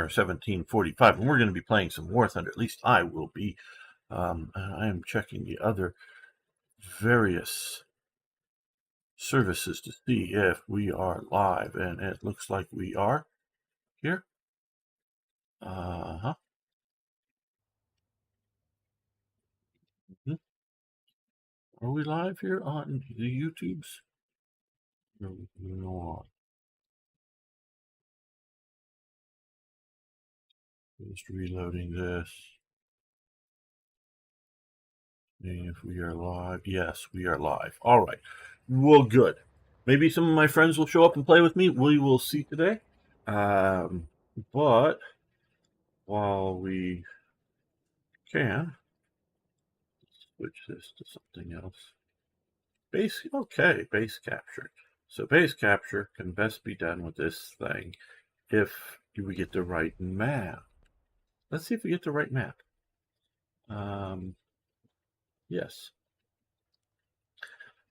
1745, and we're going to be playing some War Thunder. At least I will be. I am checking the other various services to see if we are live, and it looks like we are here. Mm-hmm. Are we live here on the YouTubes? No. Just reloading this. See if we are live. Yes, we are live. All right. Well, good. Maybe some of my friends will show up and play with me. We will see today. But while we can, switch this to something else. Base capture. So base capture can best be done with this thing if we get the right map. Let's see if we get the right map. Yes.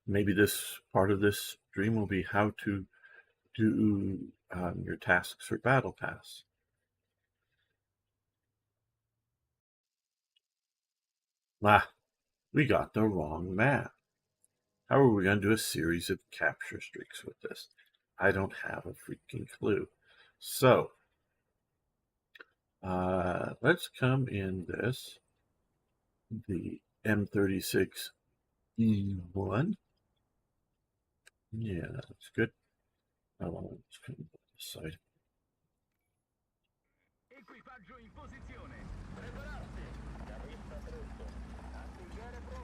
Maybe this part of this stream will be how to do your tasks or battle pass. We got the wrong map. How are we going to do a series of capture streaks with this? I don't have a freaking clue. So, let's come in this, the M36E1. Yeah, that's good. I want to come to this side.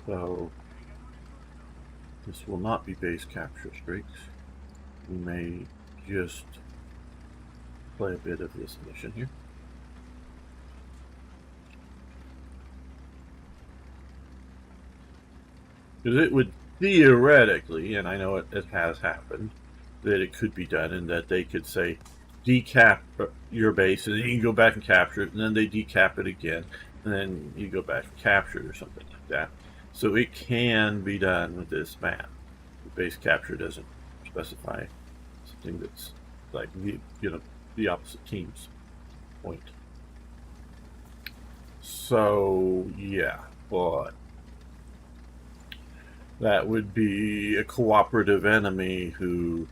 So, this will not be base capture streaks. We may just play a bit of this mission here. Because it would theoretically, and I know it has happened, that it could be done, and that they could say, decap your base, and then you can go back and capture it, and then they decap it again, and then you go back and capture it, or something like that. So it can be done with this map. The base capture doesn't specify something that's like the opposite team's point. So yeah, but that would be a cooperative enemy who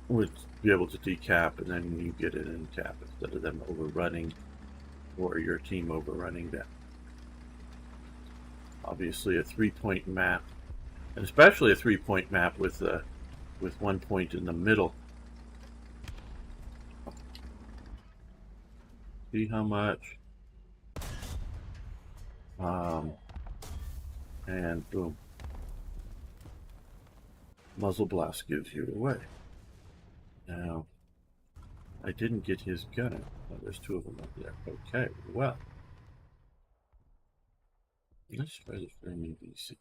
would be able to decap, and then you get it in cap instead of them overrunning, or your team overrunning them. Obviously, a 3-point map, and especially a 3-point map with 1 point in the middle. See how much? And boom. Muzzle blast gives you away. Now, I didn't get his gunner. Oh, there's 2 of them up there. Okay, well. Let's try the framing BC.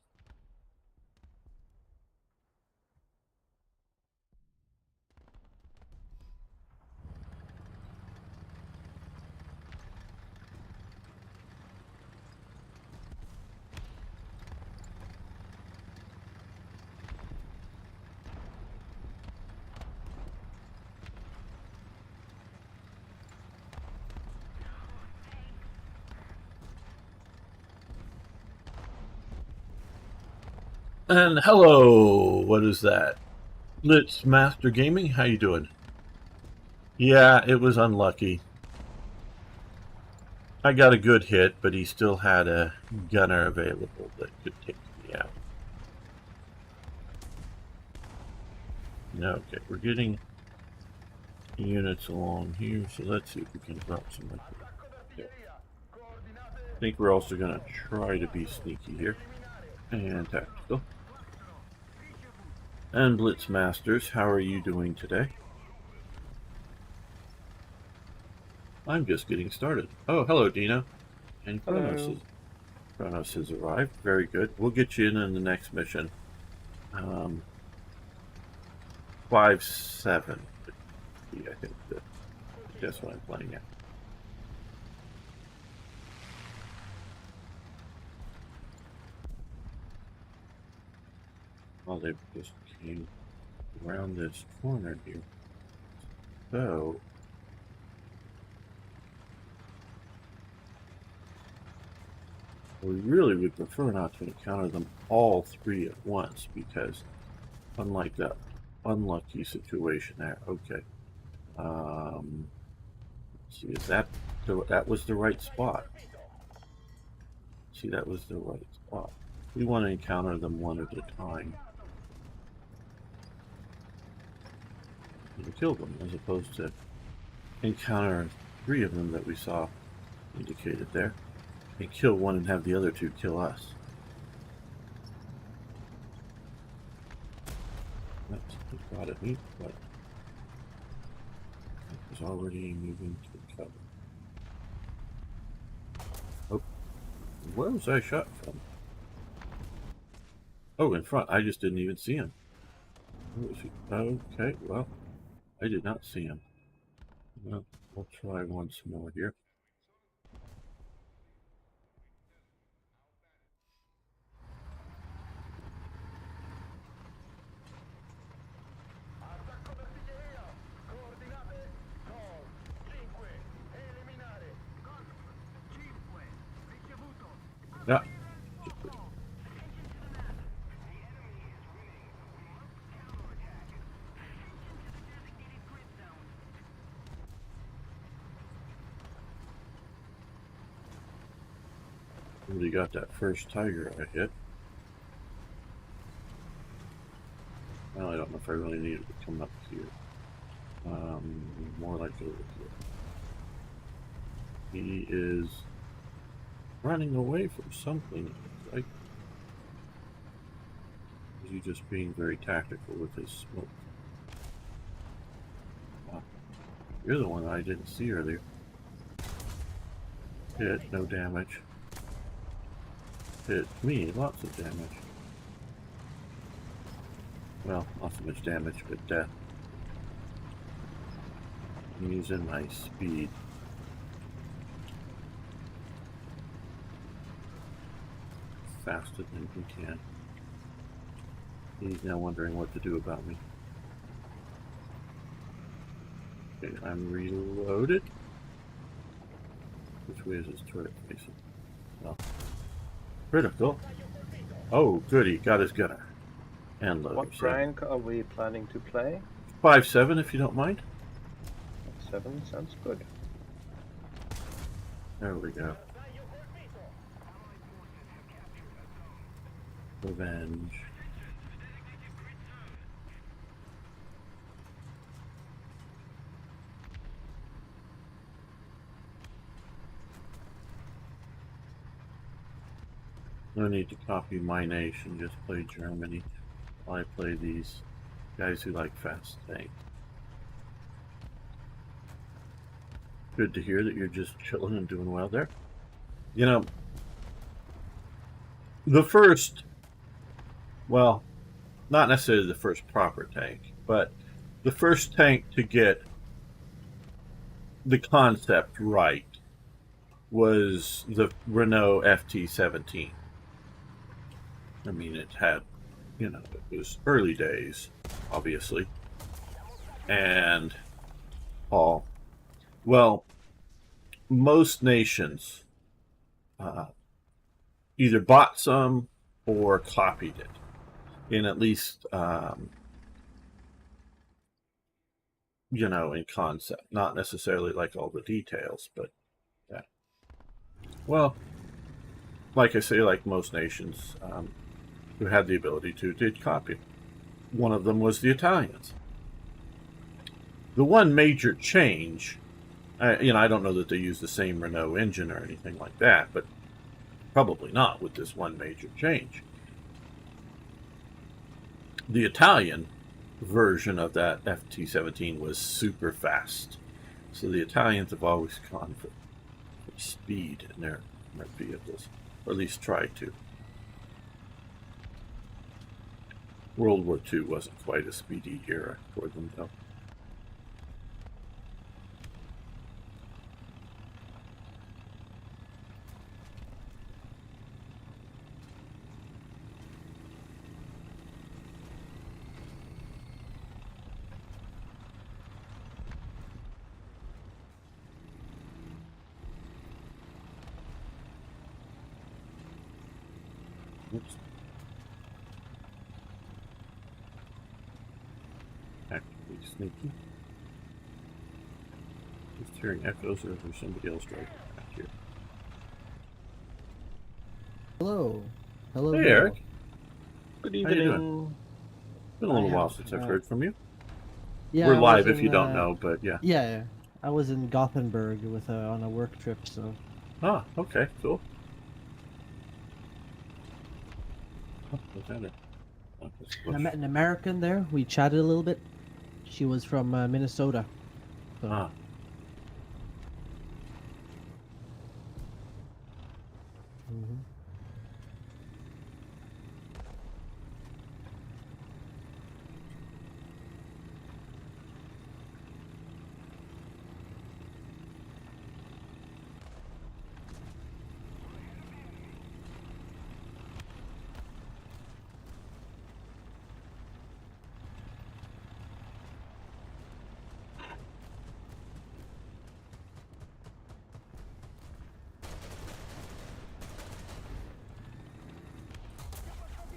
And hello, what is that? Let's Master Gaming, how you doing? Yeah, it was unlucky. I got a good hit, but he still had a gunner available that could take me out. Okay, we're getting units along here, so let's see if we can drop some. Yeah. I think we're also going to try to be sneaky here and tactical. And Blitz Masters, how are you doing today? I'm just getting started. Oh, hello, Dino. And Kronos has arrived. Very good. We'll get you in the next mission. 5-7. I think that's what I'm playing at. Well, they just came around this corner here. So we really would prefer not to encounter them all three at once, because unlike that unlucky situation there. Okay. Let's see, is that was the right spot? See, that was the right spot. We want to encounter them one at a time and kill them, as opposed to encounter three of them that we saw indicated there and kill one and have the other two kill us. That's a lot of meat, but it was already moving to cover. Oh, where was I shot from? Oh, in front. I just didn't even see him. Okay, well, I did not see him. Well, we'll try once more here. Yeah. Really got that first tiger I hit. Well, I don't know if I really needed to come up here. More like over here. He is running away from something, right? Is he just being very tactical with his smoke? Wow. You're the one I didn't see earlier. Hit, no damage. Hit me, lots of damage. Well, not so much damage, but death. I'm using my speed. Faster than he can. He's now wondering what to do about me. Okay, I'm reloaded. Which way is his turret facing? Well, critical. Oh, goody, got his gunner. And loader. What rank are we planning to play? 5-7, if you don't mind. 7 sounds good. There we go. Revenge. No need to copy my nation, just play Germany while I play these guys who like fast tanks. Good to hear that you're just chilling and doing well there. You know, the first, well, not necessarily the first proper tank, but the first tank to get the concept right was the Renault FT-17. I mean, it had, you know, it was early days, obviously. And all, well, most nations either bought some or copied it in at least, you know, in concept. Not necessarily like all the details, but yeah. Well, like I say, like most nations who had the ability to, did copy. One of them was the Italians. The one major change, you know, I don't know that they use the same Renault engine or anything like that, but probably not with this one major change. The Italian version of that FT-17 was super fast. So the Italians have always gone for speed in their vehicles, or at least tried to. World War II wasn't quite a speedy era for them, though. Oops. Actively sneaky. Just hearing echoes, or is there somebody else driving back here? Hello. Hello, Hey, hello. Eric. Good How you doing? evening. Been a little while since I've heard from you. Yeah, We're I was live if in, you don't know, but yeah. Yeah, I was in Gothenburg with on a work trip, so. Ah, okay, cool. Oh, was that it? Oh, this I bush. met an American there. We chatted a little bit. She was from Minnesota. So. Ah, Mhm.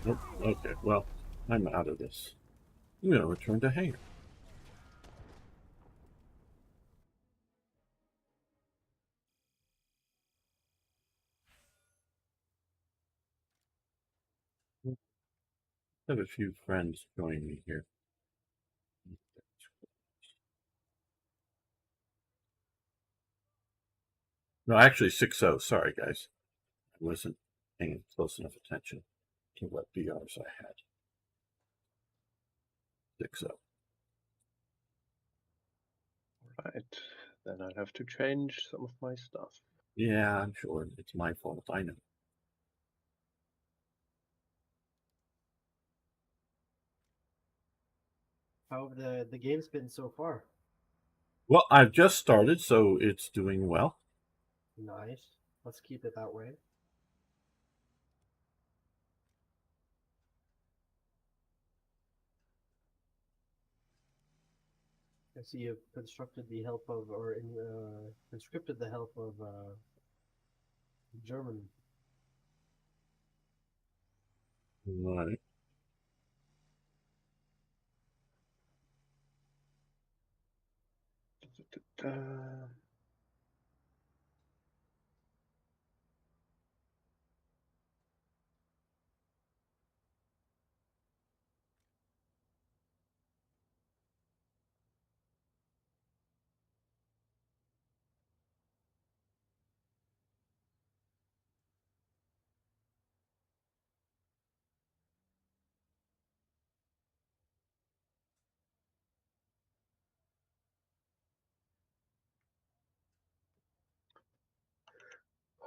nope. Okay, well, I'm out of this. I'm going to return to hangar. I have a few friends join me here. No, actually 6-0. Sorry, guys. I wasn't paying close enough attention to what BRs I had. 6-0. Right, then I'll have to change some of my stuff. Yeah, I'm sure it's my fault. I know. How have the game's been so far? Well, I've just started, so it's doing well. Nice. Let's keep it that way. I see you've constructed the help of, or conscripted the help of German. Right. Da-da-da.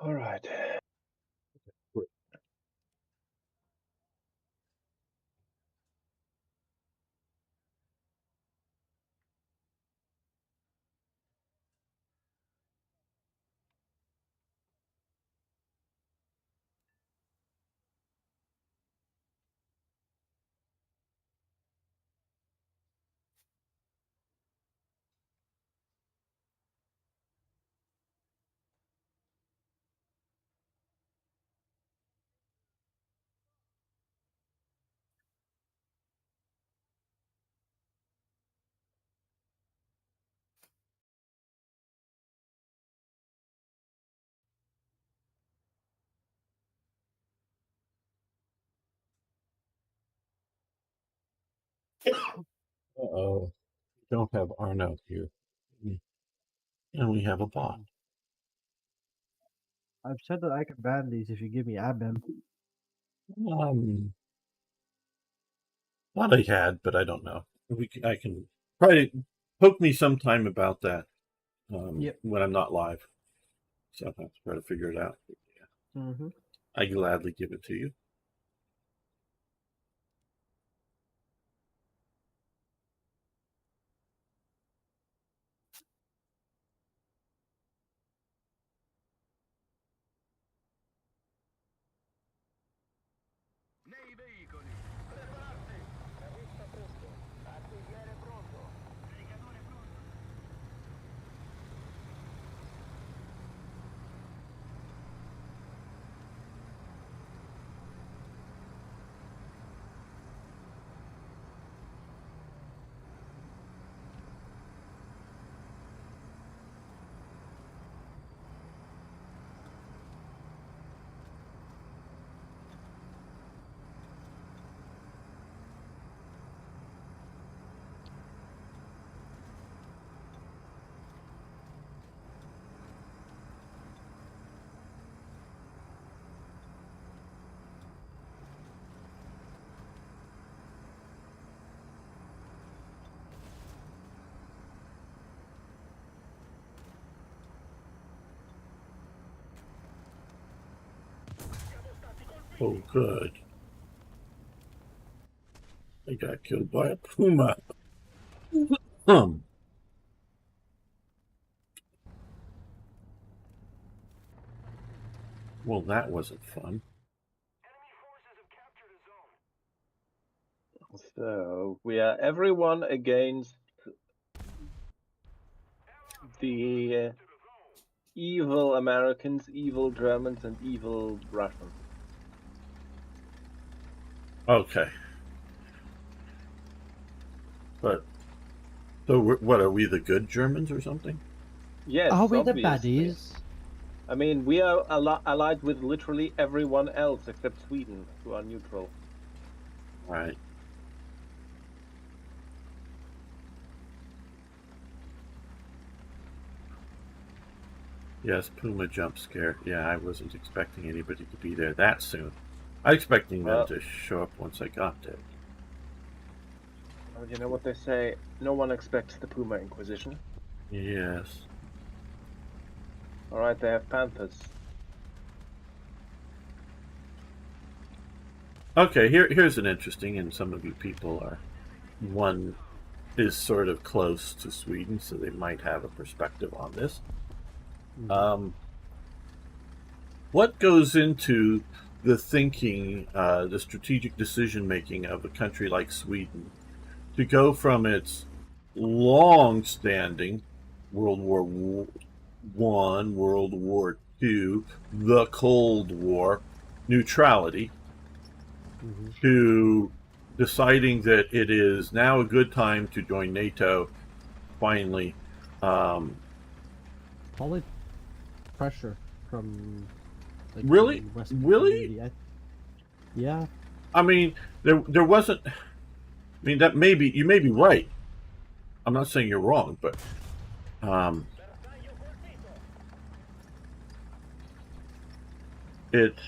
All right. Uh-oh. We don't have Arno here. And we have a bot. I've said that I can ban these if you give me ABEM. Um, Thought I had, but I don't know. I can probably poke me sometime about that Yep. when I'm not live. So I'll have to try to figure it out. Yeah, Mm-hmm. I gladly give it to you. Nei veicoli. Prepararsi. Navista presto. Artigliere pronto. Caricatore pronto. Oh, good. I got killed by a puma. Um. Well, that wasn't fun. Enemy forces have captured a zone. So we are everyone against the evil Americans, evil Germans, and evil Russians. Okay. But, so what, are we the good Germans or something? Yes, Are we the obviously. baddies? I mean, we are allied with literally everyone else except Sweden, who are neutral. Right. Yes, Puma jump scare. Yeah, I wasn't expecting anybody to be there that soon. I was expecting them to show up once I got there. Well, you know what they say, no one expects the Puma Inquisition. Yes. Alright, they have Panthers. Okay, here's an interesting, and some of you people are, one is sort of close to Sweden, so they might have a perspective on this. What goes into the thinking, the strategic decision making of a country like Sweden to go from its long-standing World War One, World War II, the Cold War, neutrality, to deciding that it is now a good time to join NATO, finally? Probably pressure from like, Really? the Western Really? community. Yeah. I mean, there wasn't. I mean, that maybe you may be right. I'm not saying you're wrong, but it's.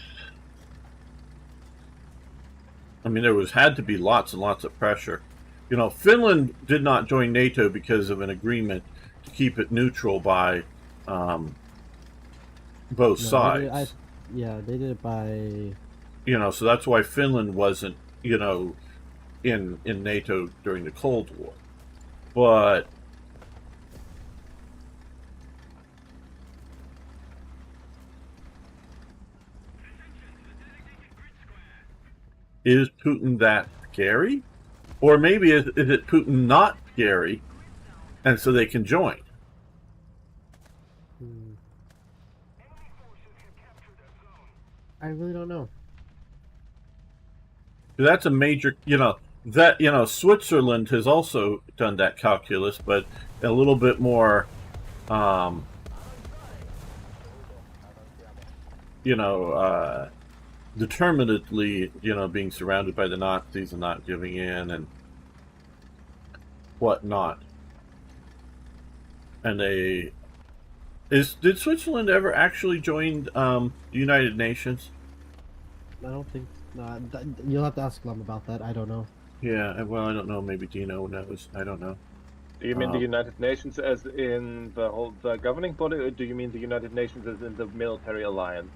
I mean, had to be lots and lots of pressure. You know, Finland did not join NATO because of an agreement to keep it neutral by both sides. They did it by. You know, so that's why Finland wasn't, you know, in NATO during the Cold War. But is Putin that scary? Or maybe is it Putin not scary, and so they can join? I really don't know. That's a major, Switzerland has also done that calculus, but a little bit more, determinedly, being surrounded by the Nazis and not giving in and whatnot. And did Switzerland ever actually join the United Nations? I don't think. You'll have to ask them about that. I don't know. Yeah, well, I don't know. Maybe Dino knows. I don't know. Do you mean the United Nations as in the governing body, or do you mean the United Nations as in the military alliance?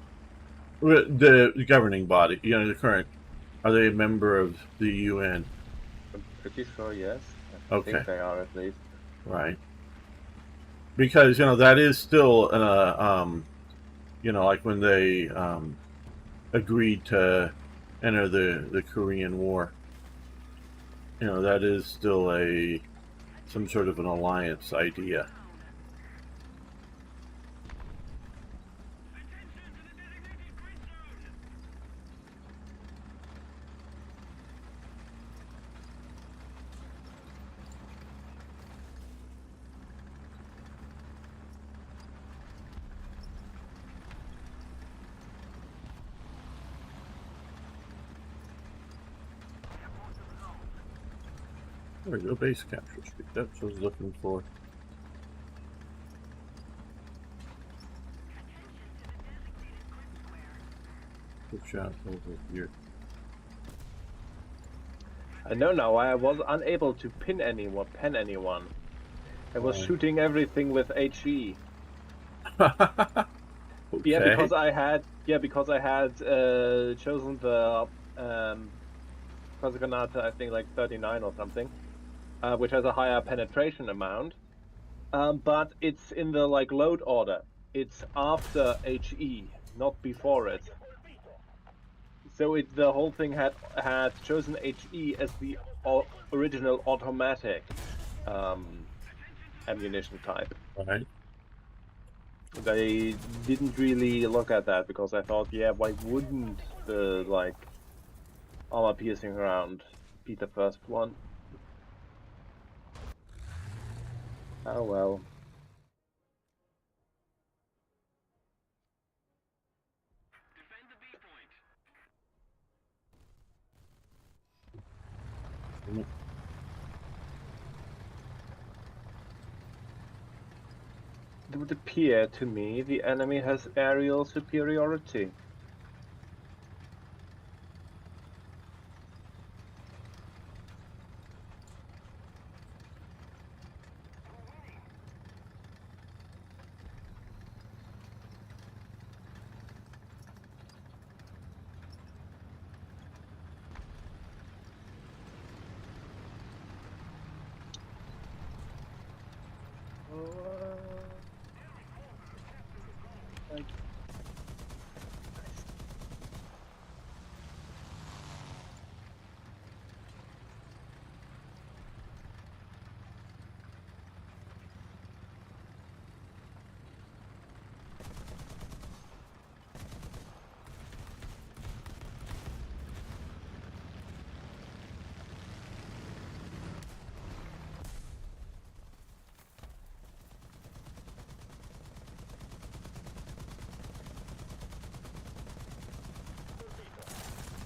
The governing body, the current. Are they a member of the UN? I'm pretty sure, yes. I Okay. think they are, at least. Right. Because, that is still, like when they agreed to enter the Korean War. That is still some sort of an alliance idea. There we go, base capture street. That's what I was looking for. Good shot over here. I know now why I was unable to pen anyone. I was shooting everything with HE. Well, Yeah, Okay. because I had chosen the Cosa I think like 39 or something, which has a higher penetration amount. But it's in the like load order. It's after HE, not before it. So the whole thing had chosen HE as the original automatic ammunition type. Right. They didn't really look at that because I thought, yeah, why wouldn't the like armor piercing round be the first one? Oh well. It would appear to me the enemy has aerial superiority.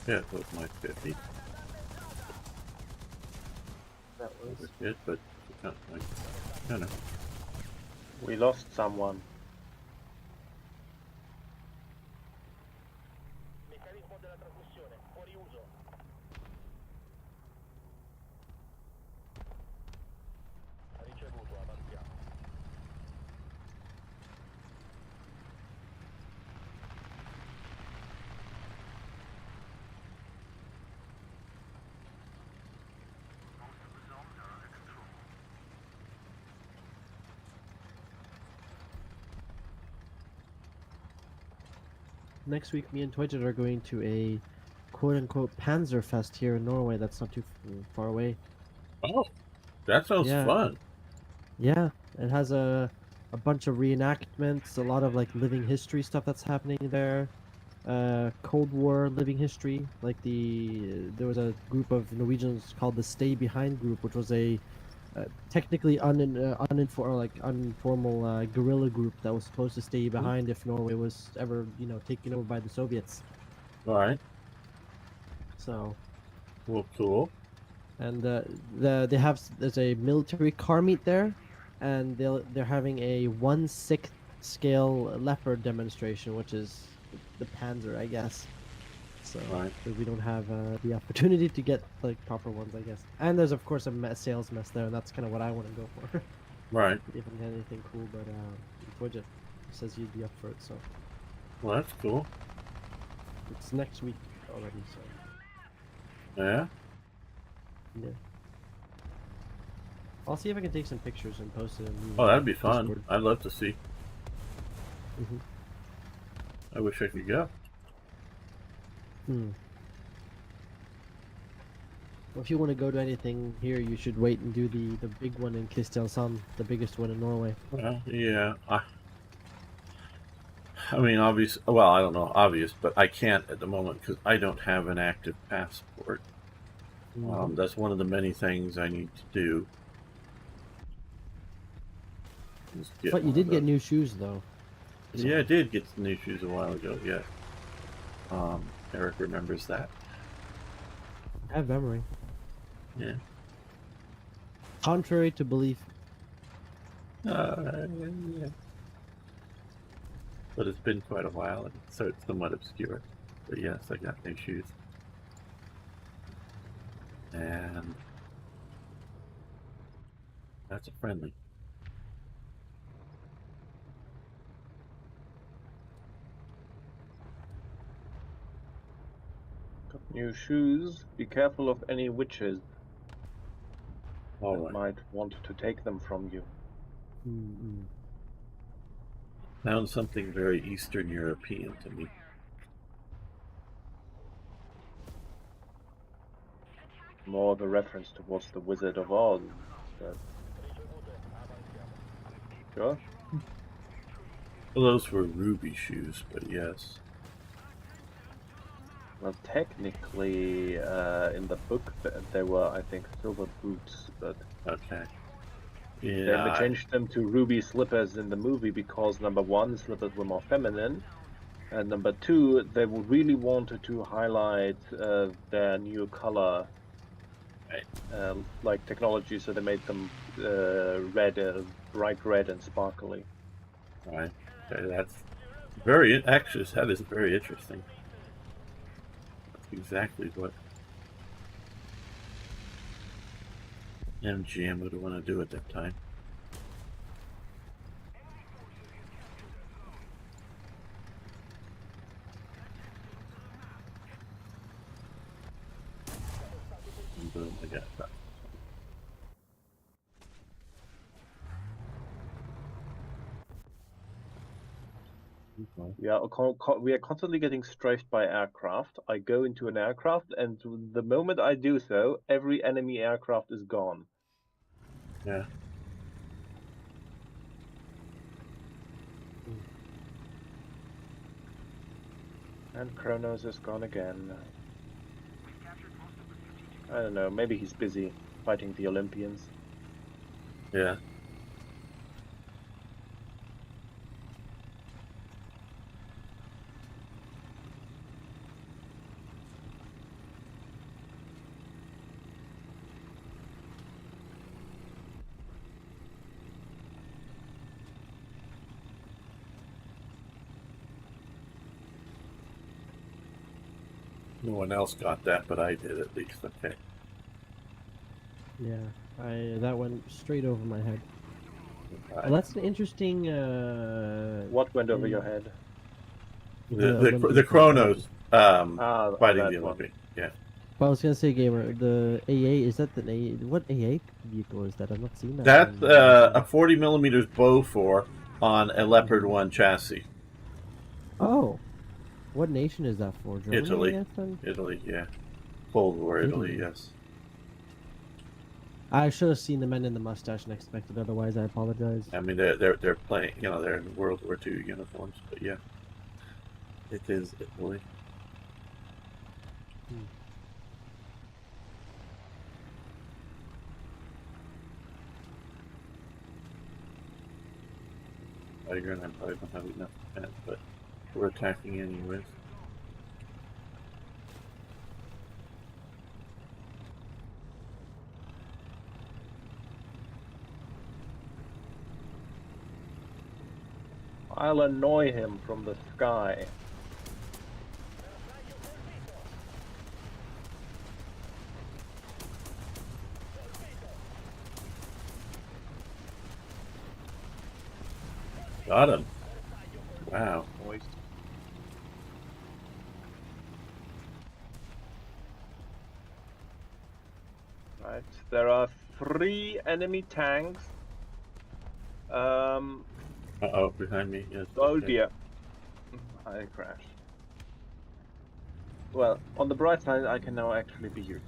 Yeah, it was my 50. That That was was. good, but kind of. We lost someone. Meccanismo della trasmissione, fuori uso. Ricevuto, avanziamo. Next week, me and Toyjet are going to a quote-unquote Panzerfest here in Norway. That's not too far away. Oh, that sounds Yeah. fun. Yeah, it has a bunch of reenactments, a lot of like living history stuff that's happening there. Cold War living history. Like there was a group of Norwegians called the Stay Behind group, which was a technically informal guerrilla group that was supposed to stay behind if Norway was ever taken over by the Soviets. All right. So Well, cool. and there's a military car meet there, and they're having a 1/6 scale Leopard demonstration, which is the Panzer, I guess. So Right. because we don't have the opportunity to get like proper ones, I guess. And there's of course a sales mess there, and that's kind of what I want to go for. Right. If I get anything cool, but Budget says you'd be up for it, so Well, that's cool. it's next week already. So Yeah. yeah. I'll see if I can take some pictures and post it in the Oh, that'd be fun. Discord. I'd love to see. Mhm. I wish I could go. Hmm. Well, if you want to go to anything here, you should wait and do the big one in Kristiansand, the biggest one in Norway. Well, yeah. I mean, obvious. Well, I don't know, obvious, but I can't at the moment because I don't have an active passport. Mhm. That's one of the many things I need to do. is get But you one did of get those. new shoes, though. Yeah, I did get some new shoes a while ago. Yeah. Eric remembers that. I have memory. Yeah. Contrary to belief. Yeah. But it's been quite a while, and so it's somewhat obscure. But yes, I got new shoes. And that's a friendly. New shoes. Be careful of any witches All that right. might want to take them from you. Mm-mm. Sounds something very Eastern European to me. More of a reference towards the Wizard of Oz. But... Sure. Well, those were ruby shoes, but yes. Well, technically, in the book, they were, I think, silver boots, but Okay. they Yeah. changed them to ruby slippers in the movie because number one, slippers were more feminine, and number two, they really wanted to highlight their new color, like technology, so they made them red, bright red and sparkly. Right. Okay, that's very actually that is very interesting. That's exactly what MGM would want to do at that time. And boom, I got that. Okay. We are constantly getting strafed by aircraft. I go into an aircraft, and the moment I do so, every enemy aircraft is gone. Yeah. And Kronos is gone again. I don't know, maybe he's busy fighting the Olympians. Yeah. No one else got that, but I did at least. Okay. Yeah, that went straight over my head. Right. Well, that's an interesting. What went over your head? The Olympian Chronos Oh, fighting that the one. Olympic. Yeah. Well, I was gonna say, gamer, the AA is that the AA? What AA vehicle is that? I've not seen that. That's in- a 40 millimeters Bowfor on a Leopard Mhm. 1 chassis. Oh, what nation is that for? Germany, Italy. I guess. Then Italy, yeah. Cold War Italy, Italy. yes. I should have seen the men in the mustache and expected otherwise. I apologize. I mean, they're playing, you know, they're in World War II uniforms, but yeah. It is Italy. Tiger and I probably don't have enough defense, but we're attacking anyways. I'll annoy him from the sky. Got him. Wow. Noise. Right, there are 3 enemy tanks. Uh-oh, behind me. Yes. Oh Okay. dear. I crashed. Well, on the bright side, I can now actually be you.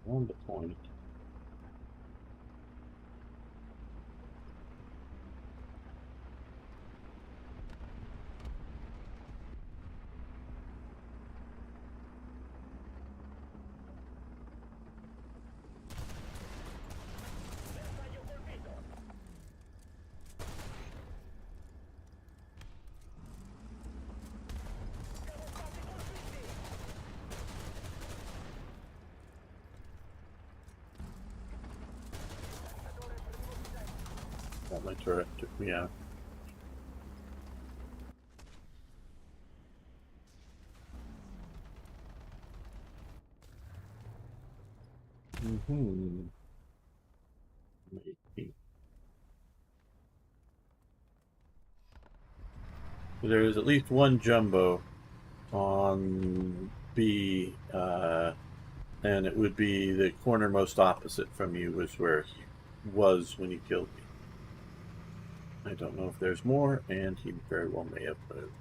On the point. my turret took me out. Mm-hmm. Maybe. There is at least one jumbo on B, and it would be the corner most opposite from you was where he was when you killed me. I don't know if there's more, and he very well may have moved.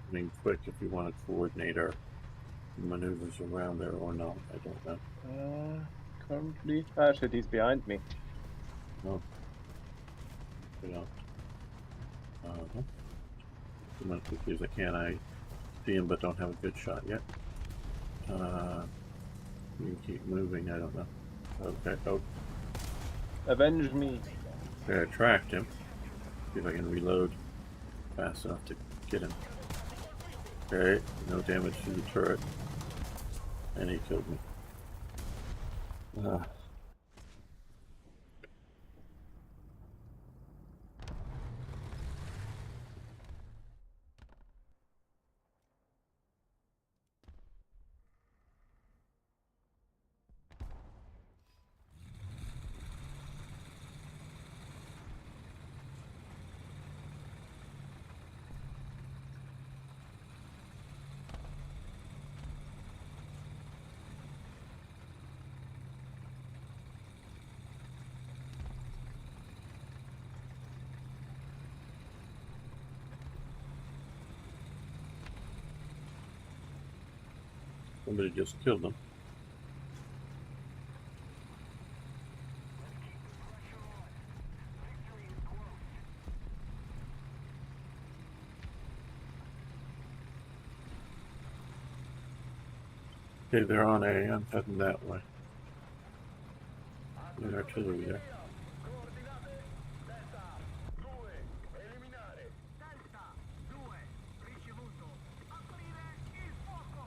I mean, quick if you want to coordinate our maneuvers around there or not. I don't know. Currently, actually, he's behind me. No. You know. Uh-huh. As much quickly as I can. I see him, but don't have a good shot yet. You can keep moving. I don't know. Okay. Oh, Avenge me. okay, I tracked him. See if I can reload fast enough to get him. Okay, no damage to the turret. And he killed me. Somebody just killed him. Okay, they're on A. I'm heading that way. There's artillery there. Coordinate. Delta 2, eliminare. Delta 2, ricevuto. Aprire il fuoco.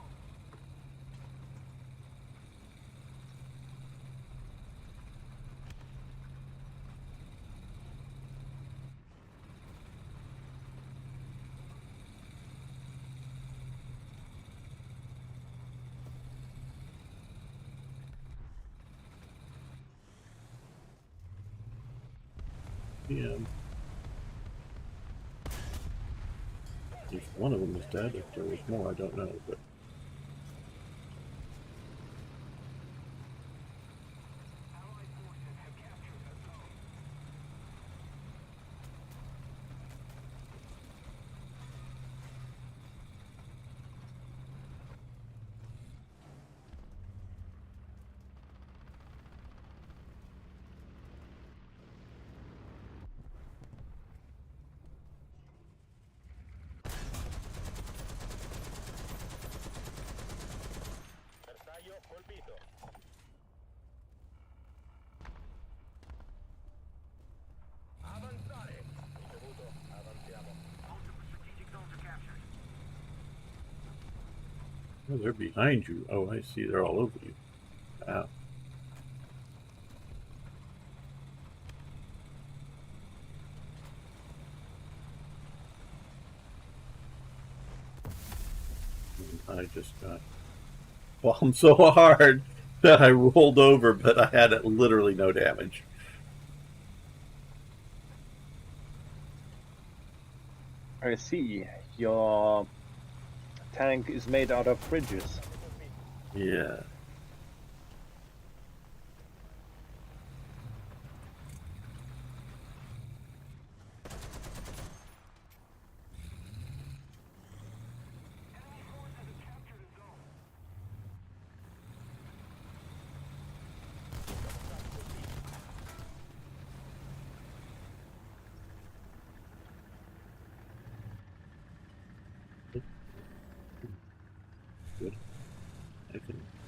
Yeah. At least one of them is dead. If there was more, I don't know. But Allied forces have captured the zone. Bersaglio colpito. Avanzare. Ricevuto. Avanziamo. Multiple strategic zones are captured. oh, they're behind you. Oh, I see. They're all over you. Wow. I just got bombed so hard that I rolled over, but I had literally no damage. I see. Your tank is made out of fridges. Yeah. Enemy forces have captured a zone.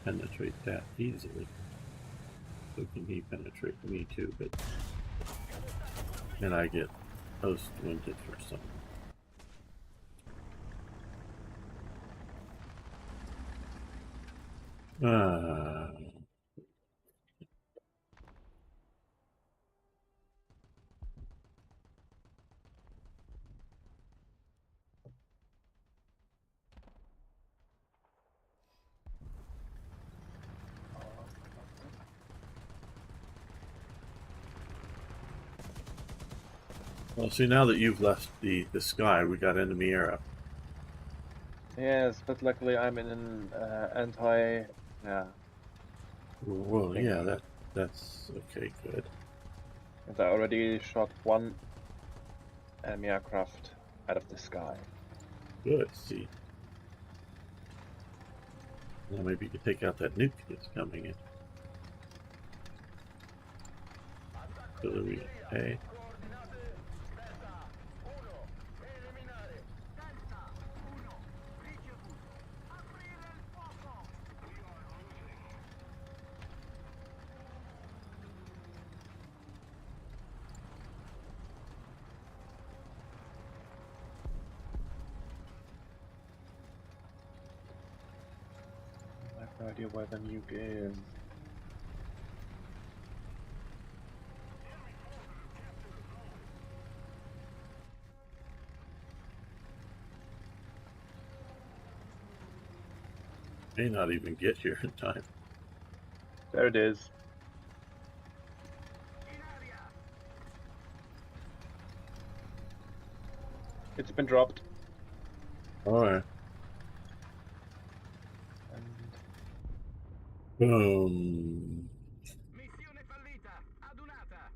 penetrate that easily. So can he penetrate me too? But and I get host winded for some. Ah. Well, see, now that you've left the sky, we got enemy air up. Yes, but luckily I'm in an anti. Yeah, Well, yeah, that's okay, good. and I already shot one enemy aircraft out of the sky. Good, see. Now maybe you could take out that nuke that's coming in. Artillery A. Coordinate Delta 1. Eliminare. Delta 1. Ricevuto. Aprire il fuoco. We are losing. I have no idea where the nuke is. May not even get here in time. There it is. In area. It's been dropped. Alright. And Boom. Missione fallita. Adunata.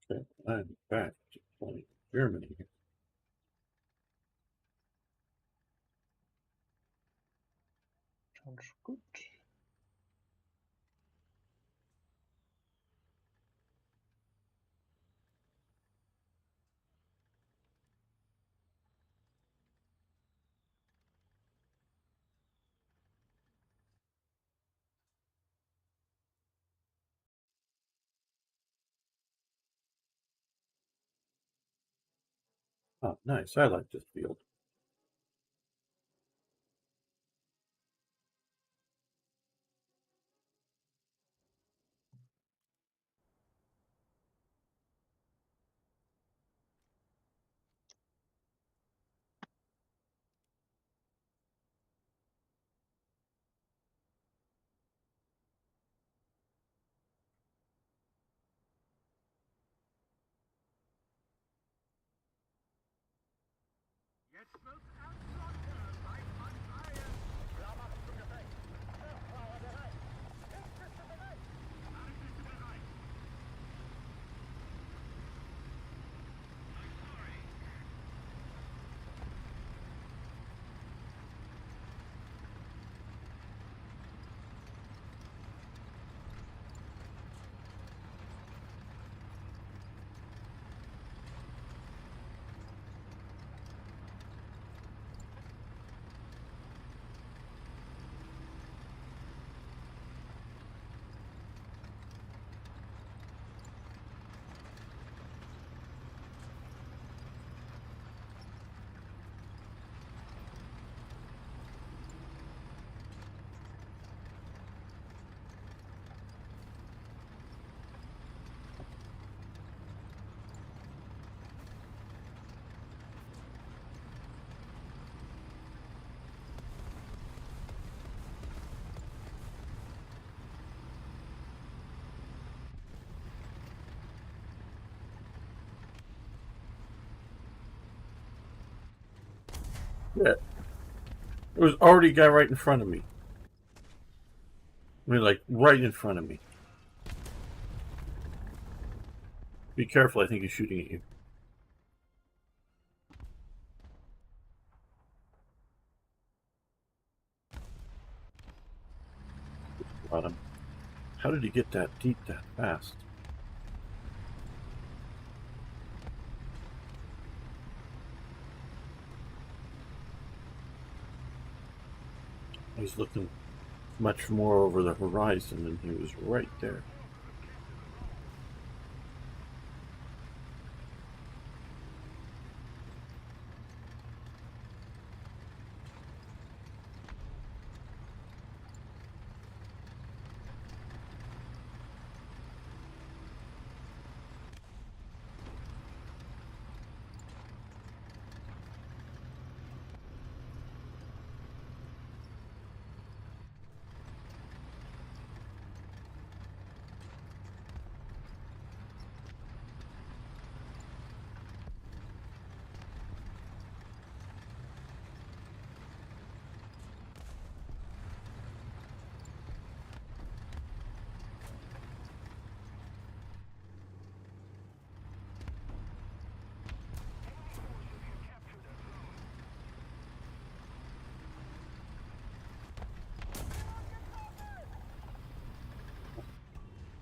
Okay, I'm back to point Germany. sounds good. Oh, nice. I like this field. Jetzt wird's ernst, Leute. Seid anschreien. Klar machen zum Gefecht. Surffahrer bereit. Hilfskiste bereit. Nachrichten bereit. I'm sorry. Yeah. There was already a guy right in front of me. I mean, like, right in front of me. Be careful, I think he's shooting at you. Got him. How did he get that deep that fast? He's looking much more over the horizon, and he was right there.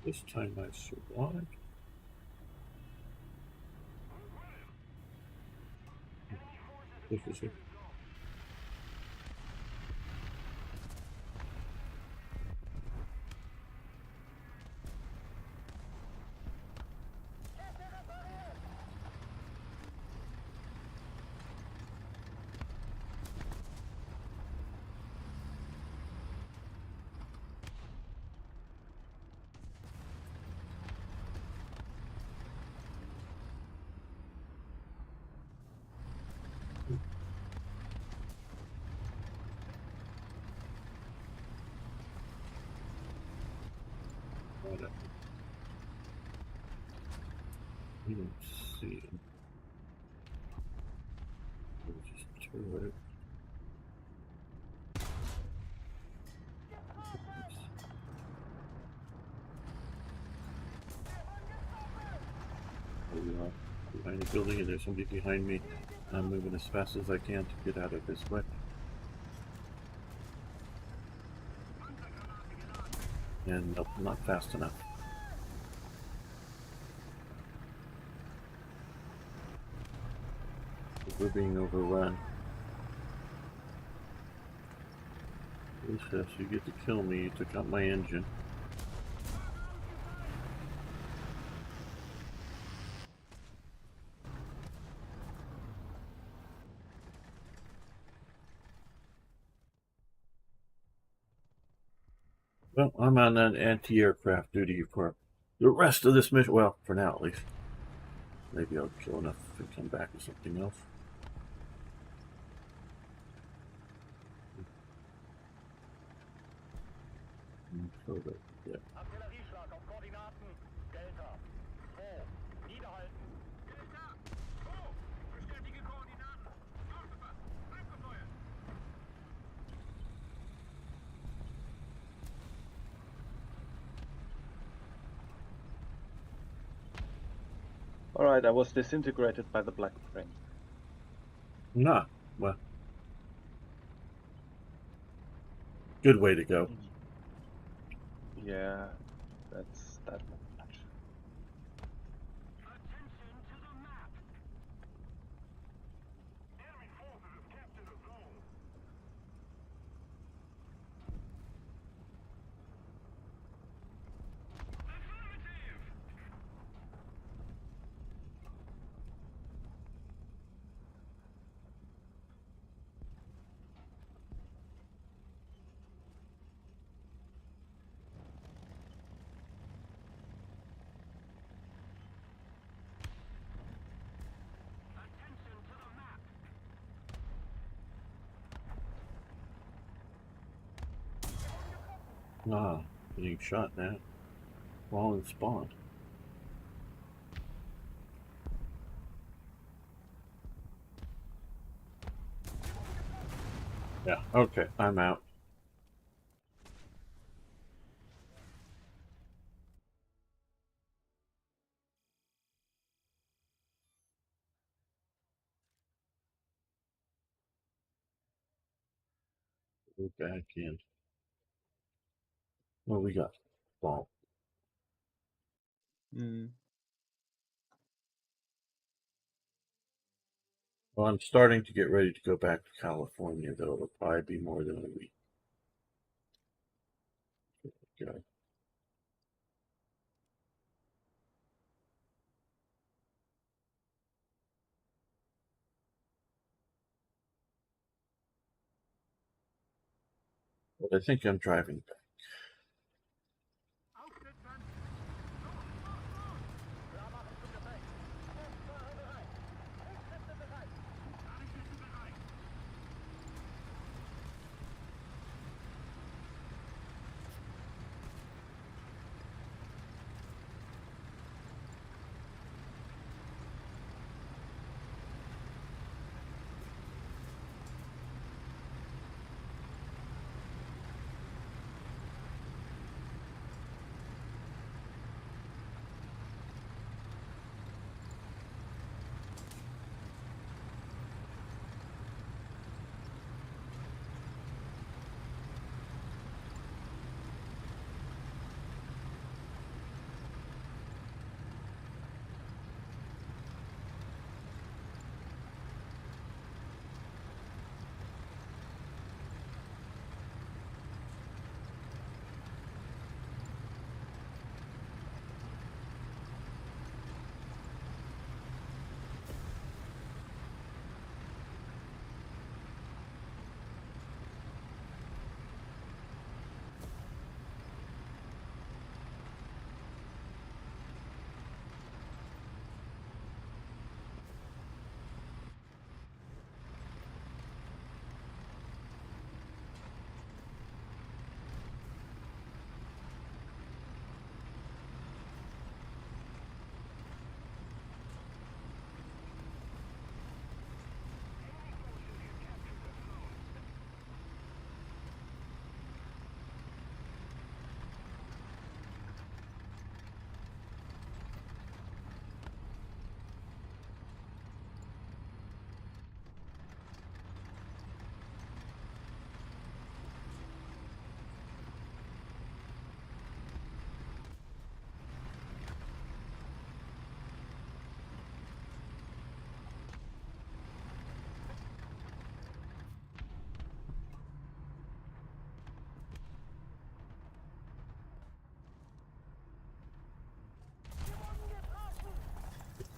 This time I survived. This was it. Got it. I don't see him. Just turret. Behind the building, and there's somebody behind me. I'm moving as fast as I can to get out of this way. And nope, not fast enough. We're being overrun. Yes, you get to kill me. You took out my engine. Well, I'm on an anti-aircraft duty for the rest of this mission. Well, for now at least. Maybe I'll kill enough and come back with something else. Yeah. Artillerieschlag auf Koordinaten. Delta. 2. Niederhalten. Delta. 2. Bestätige Koordinaten. Aufgepasst. Abgefeuert. Alright, I was disintegrated by the black frame. Nah, well. Good way to go. Yeah, that's that much. Attention to the map. Enemy forces have captured the zone. Affirmative. Attention to the map. Ah, getting shot now. While in spawn. Yeah. Okay. I'm out. Go back in. Well, we got ball. Well, I'm starting to get ready to go back to California, though. It'll probably be more than a week. Go. But I think I'm driving back. Aufsitzen! Klarmachen zum Gefecht! Feuerfeuer bereit! Hilfskräfte bereit! Nachrichten bereit!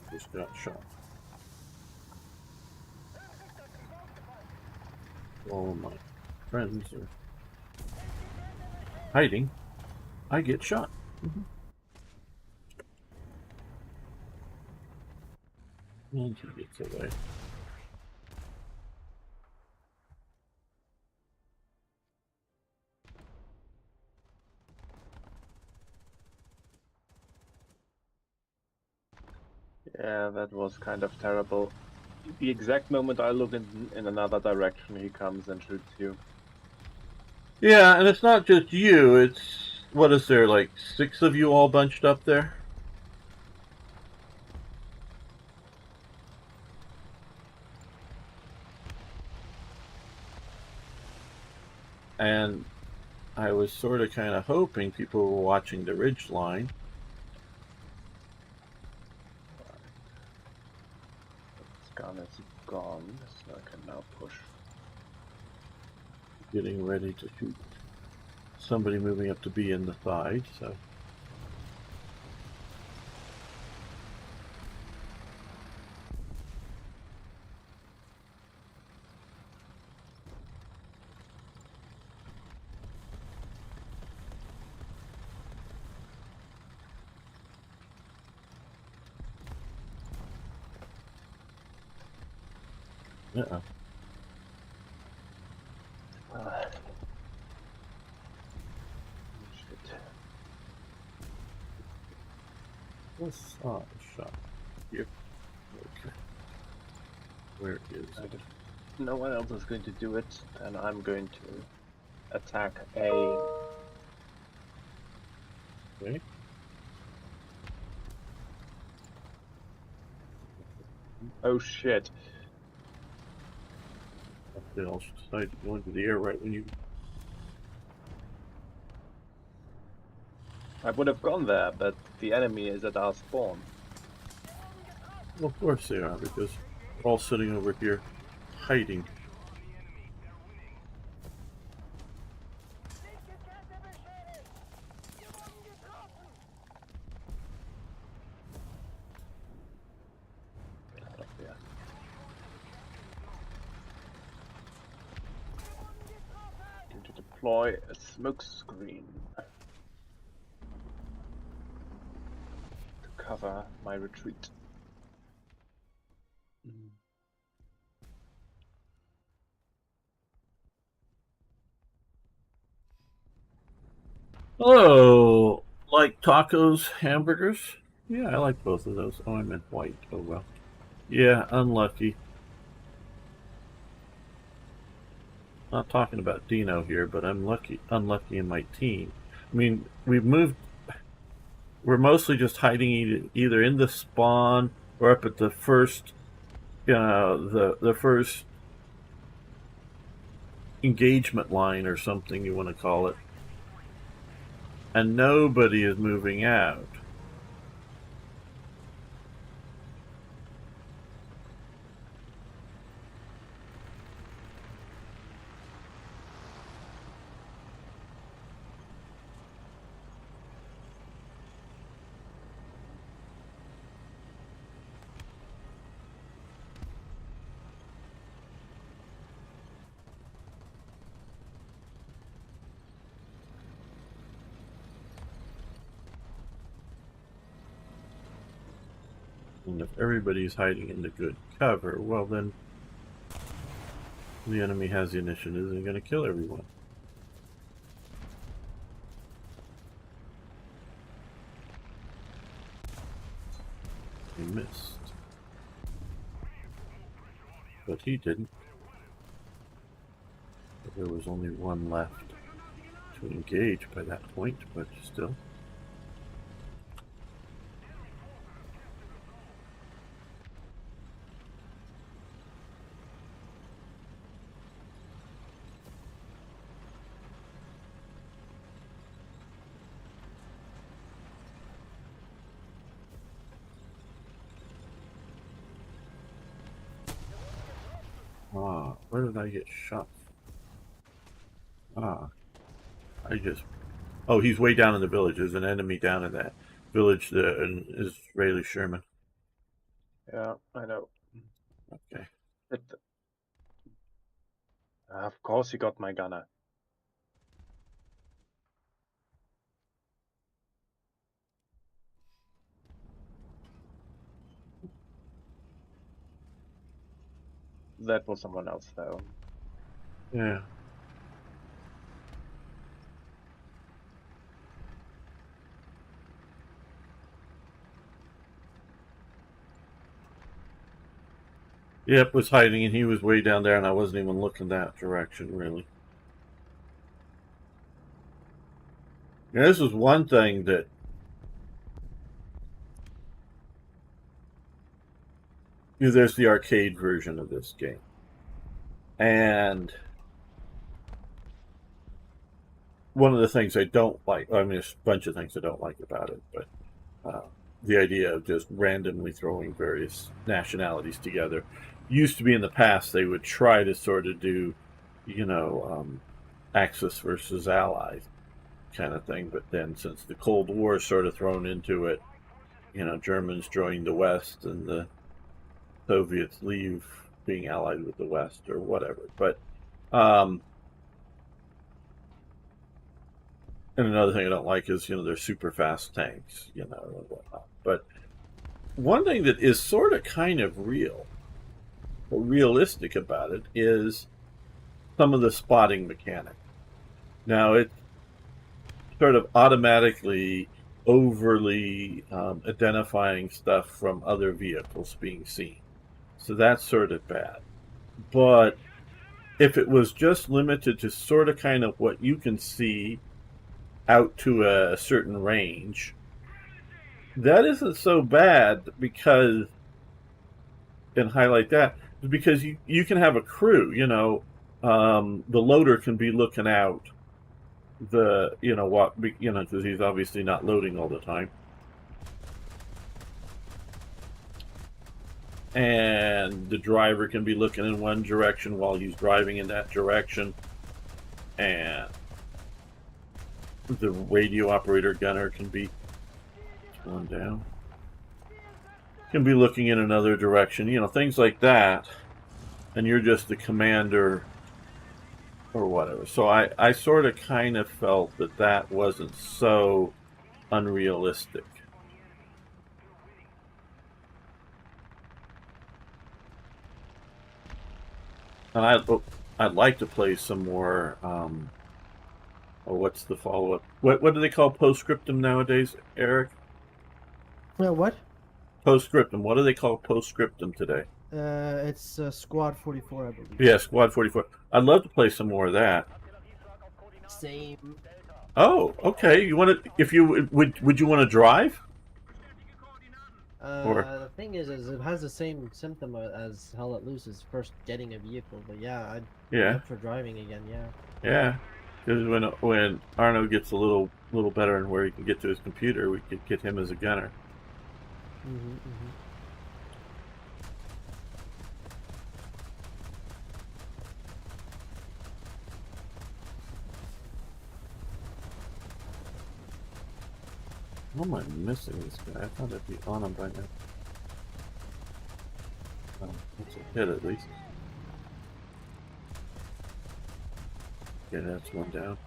Just got shot. All of my friends are hiding. I get shot. And he gets away. Yeah, that was kind of terrible. The exact moment I look in another direction, he comes and shoots you. Yeah, and it's not just you. It's, what is there, like 6 of you all bunched up there? And I was sort of kind of hoping people were watching the ridge line. This gun is gone, so I can now push. Getting ready to shoot somebody moving up to be in the side, so. Uh-oh. Shit. What's shot here? Okay. Where is it? no one else is going to do it, then I'm going to attack A. Okay. Oh shit. They all decide to go into the air right when you. I would have gone there, but the enemy is at our spawn. Well, of course they are, because they're all sitting over here, hiding. Linke Kette beschädigt! Wir wurden getroffen! Get out of here. Going to deploy a smoke screen to cover my retreat. Oh, like tacos, hamburgers? Yeah, I like both of those. Oh, I meant white. Oh well. Yeah, unlucky. Not talking about Dino here, but I'm unlucky in my team. I mean, we're mostly just hiding either in the spawn or up at the first, the first engagement line or something you want to call it. And nobody is moving out. And if everybody's hiding in the good cover, well then the enemy has the initiative and going to kill everyone. He missed. But he didn't. But there was only one left to engage by that point, but still. Ah, where did I get shot? Ah, I just... Oh, he's way down in the village. There's an enemy down in that village, an Israeli Sherman. Yeah, I know. Okay. Of course you got my gunner. That was someone else, though. Yeah. Yep, was hiding, and he was way down there, and I wasn't even looking that direction, really. Yeah, this was one thing that there's the arcade version of this game, and one of the things I don't like, I mean, there's a bunch of things I don't like about it, but the idea of just randomly throwing various nationalities together. Used to be in the past, they would try to sort of do, Axis versus Allies kind of thing, but then since the Cold War is sort of thrown into it, Germans join the West and the Soviets leave being allied with the West or whatever. But and another thing I don't like is they're super fast tanks, and whatnot. But one thing that is sort of kind of realistic about it is some of the spotting mechanics. Now it's sort of automatically overly identifying stuff from other vehicles being seen. So that's sort of bad. But if it was just limited to sort of kind of what you can see out to a certain range, that isn't so bad because, and highlight that, because you can have a crew, the loader can be looking out because he's obviously not loading all the time. And the driver can be looking in one direction while he's driving in that direction. And the radio operator gunner can be one down. Can be looking in another direction, things like that. And you're just the commander or whatever. So I sort of kind of felt that wasn't so unrealistic. And I'd like to play some more. What's the follow up? What do they call postscriptum nowadays, Eric? What? Postscriptum. What do they call postscriptum today? It's Squad 44, I believe. Yeah, Squad 44. I'd love to play some more of that. Same. Oh, okay. You want to? If you would you want to drive? The thing is it has the same symptom as Hell Let Loose is first getting a vehicle, but yeah, I'd be up for driving again, yeah. Yeah, because when Arno gets a little better and where he can get to his computer, we could get him as a gunner. How am I missing this guy? I thought I'd be on him by now. Oh, that's a hit at least. Okay, that's one down.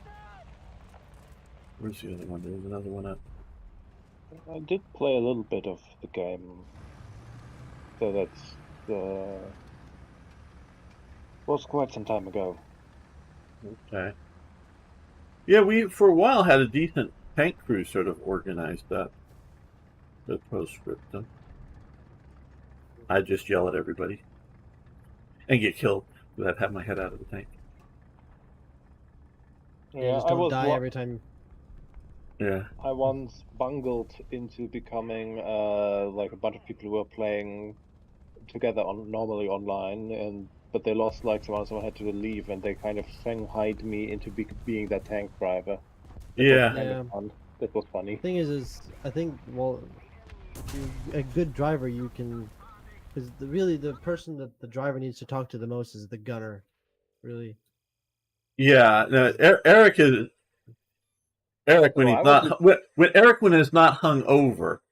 Where's the other one? There's another one up. I did play a little bit of the game, so that's was quite some time ago. Okay. Yeah, we for a while had a decent tank crew sort of organized up. The postscriptum. I just yell at everybody and get killed because I've had my head out of the tank. Yeah, just don't die every time. Yeah. I once bungled into becoming like a bunch of people who were playing together normally online, but they lost like someone had to leave, and they kind of shanghaied me into being that tank driver. Yeah. That was funny. The thing is I think, well, if you're a good driver, you can, because really the person that the driver needs to talk to the most is the gunner, really. Yeah. No, Eric when he's not when is not hung over.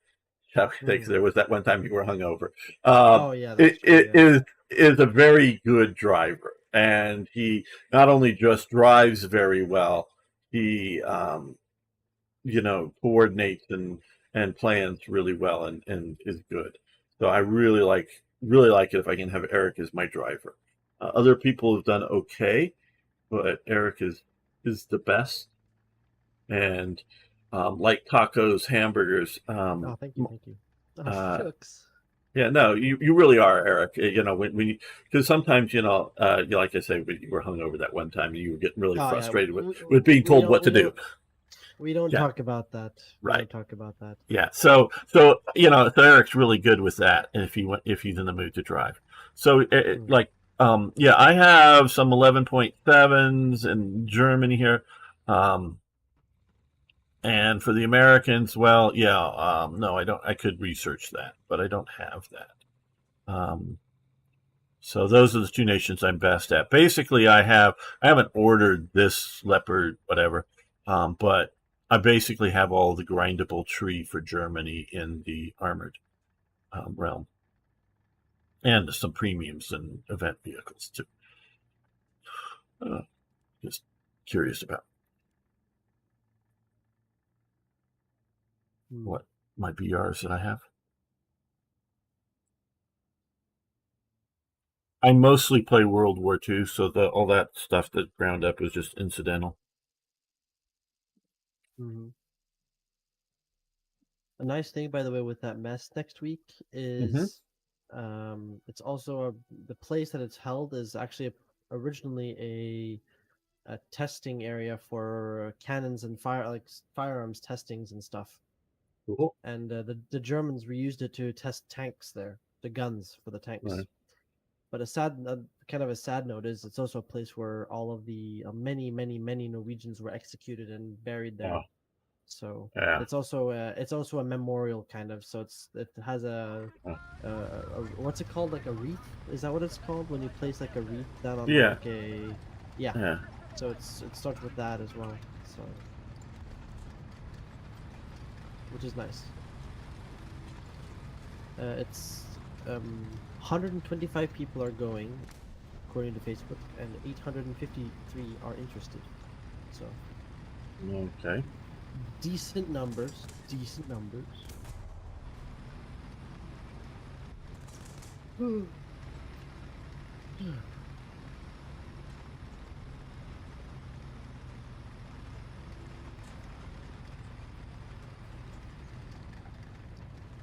There was that one time you were hung over. Oh yeah, that's true, is a very good driver, and he not only just drives very well, he coordinates and plans really well and is good. So I really like it if I can have Eric as my driver. Other people have done okay, but Eric is the best. And like tacos, hamburgers. oh, thank you. Oh, shucks. Yeah, no, you really are, Eric. When because sometimes like I say, you were hung over that one time, and you were getting really frustrated with being told what to do. We don't talk about that. We don't talk about that. Yeah. So Eric's really good with that, and if he's in the mood to drive. So I have some 11.7s in Germany here. And for the Americans, well, no, I don't. I could research that, but I don't have that. So those are the two nations I'm best at. Basically, I haven't ordered this Leopard, whatever, but I basically have all the grindable tree for Germany in the armored realm, and some premiums and event vehicles too. Just curious about what my BRs that I have. I mostly play World War II, so all that stuff that ground up was just incidental. A nice thing, by the way, with that mess next week is it's also the place that it's held is actually originally a testing area for cannons and firearms testings and stuff. Cool. And the Germans reused it to test tanks there, the guns for the tanks. Right. But kind of a sad note is it's also a place where all of the many Norwegians were executed and buried there. Oh, So yeah. it's also a memorial kind of. So it has a what's it called, like a wreath? Is that what it's called when you place like a wreath down on Yeah. like a yeah? Yeah. So it starts with that as well. So which is nice. It's 125 people are going, according to Facebook, and 853 are interested. So Okay. decent numbers. Decent numbers.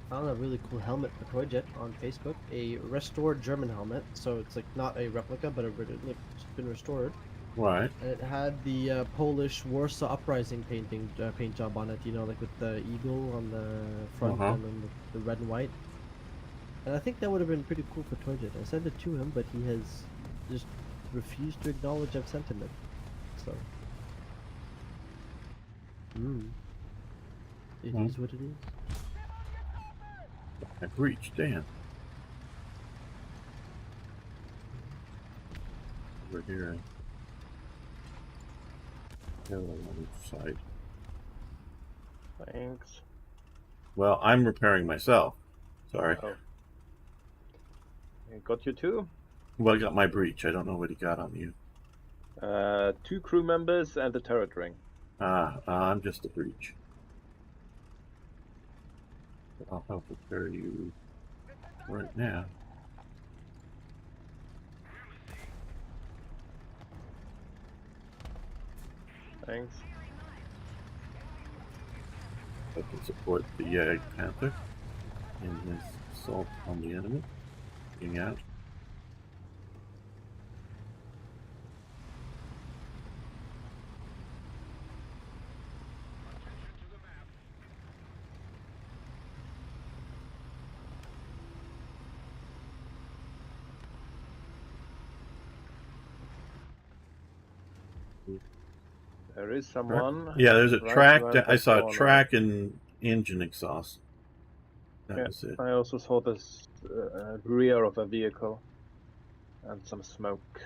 Found a really cool helmet for Toyjet on Facebook. A restored German helmet, so it's like not a replica, but it's been restored. Right. And it had the Polish Warsaw Uprising paint job on it. You know, like with the eagle on the front Uh-huh. and then the red and white. And I think that would have been pretty cool for Toyjet. I sent it to him, but he has just refused to acknowledge I've sent him it. So, it Hmm. is what it is. I breached. Damn. Over here. The other side. Thanks. Well, I'm repairing myself. Sorry. Oh. Got you too? Well, I got my breach. I don't know what he got on you. 2 crew members and the turret ring. I'm just a breach. I'll help repair you right now. Thanks. I can support the Panther in his assault on the enemy. Getting out. There is someone. Yeah, there's a right track. around I that saw a corner. track and engine exhaust. That Yeah, was it. I also saw this rear of a vehicle and some smoke.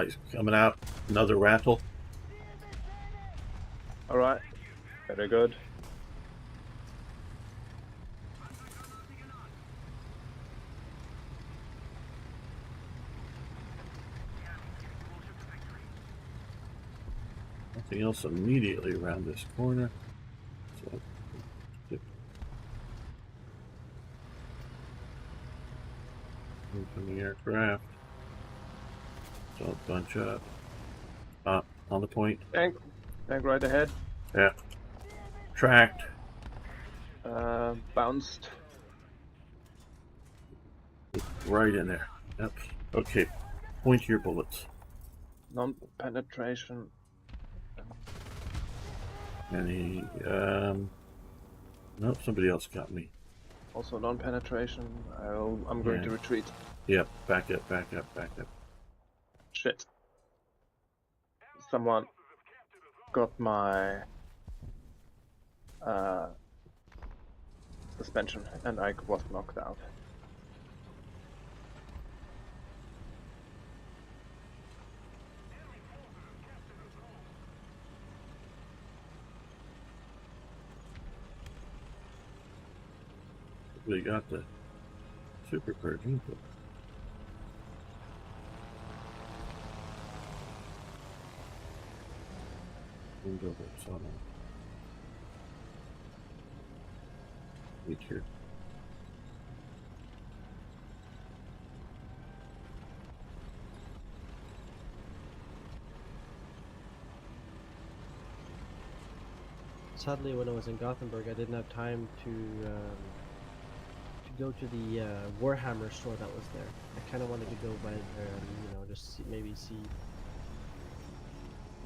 He's coming out. Another rattle. All right, very good. Nothing else immediately around this corner. So, from the aircraft. So bunch up. On the point. Tank right ahead. Yeah. Tracked. Bounced. Right in there. Yep. Okay. Point your bullets. Non-penetration. Any nope, somebody else got me. Also non-penetration. I'm going to retreat. Yep, back up, back up, back up. Shit. Someone got my suspension and I was knocked out. They got the super perfume. Me too. Sadly, when I was in Gothenburg, I didn't have time to go to the Warhammer store that was there. I kind of wanted to go by there and just maybe see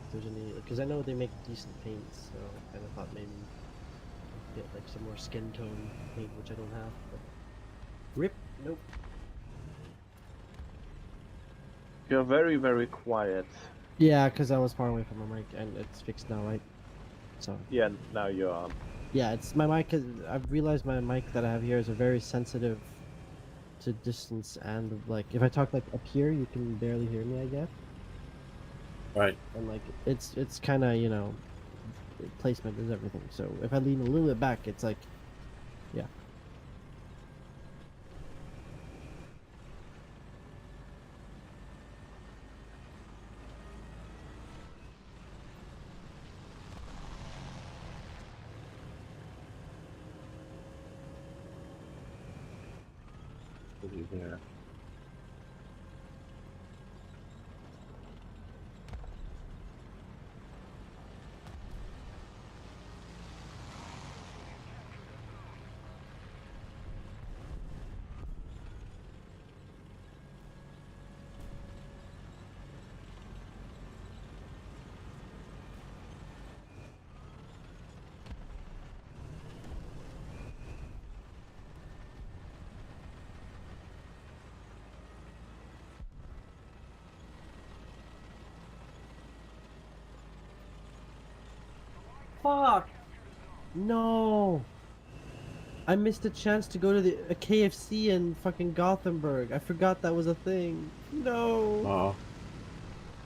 if there's any, because I know they make decent paints, so I kind of thought maybe I'd get like some more skin tone paint, which I don't have. But rip, nope. You're very, very quiet. Yeah, because I was far away from my mic, and it's fixed now, right? So Yeah, now you are. yeah, it's my mic. I've realized my mic that I have here is a very sensitive to distance, and like if I talk like up here, you can barely hear me, I guess. Right. And like it's kind of placement is everything. So if I lean a little bit back, it's like, yeah. We'll be there. Fuck! No! I missed a chance to go to a KFC in fucking Gothenburg. I forgot that was a thing. No! Oh.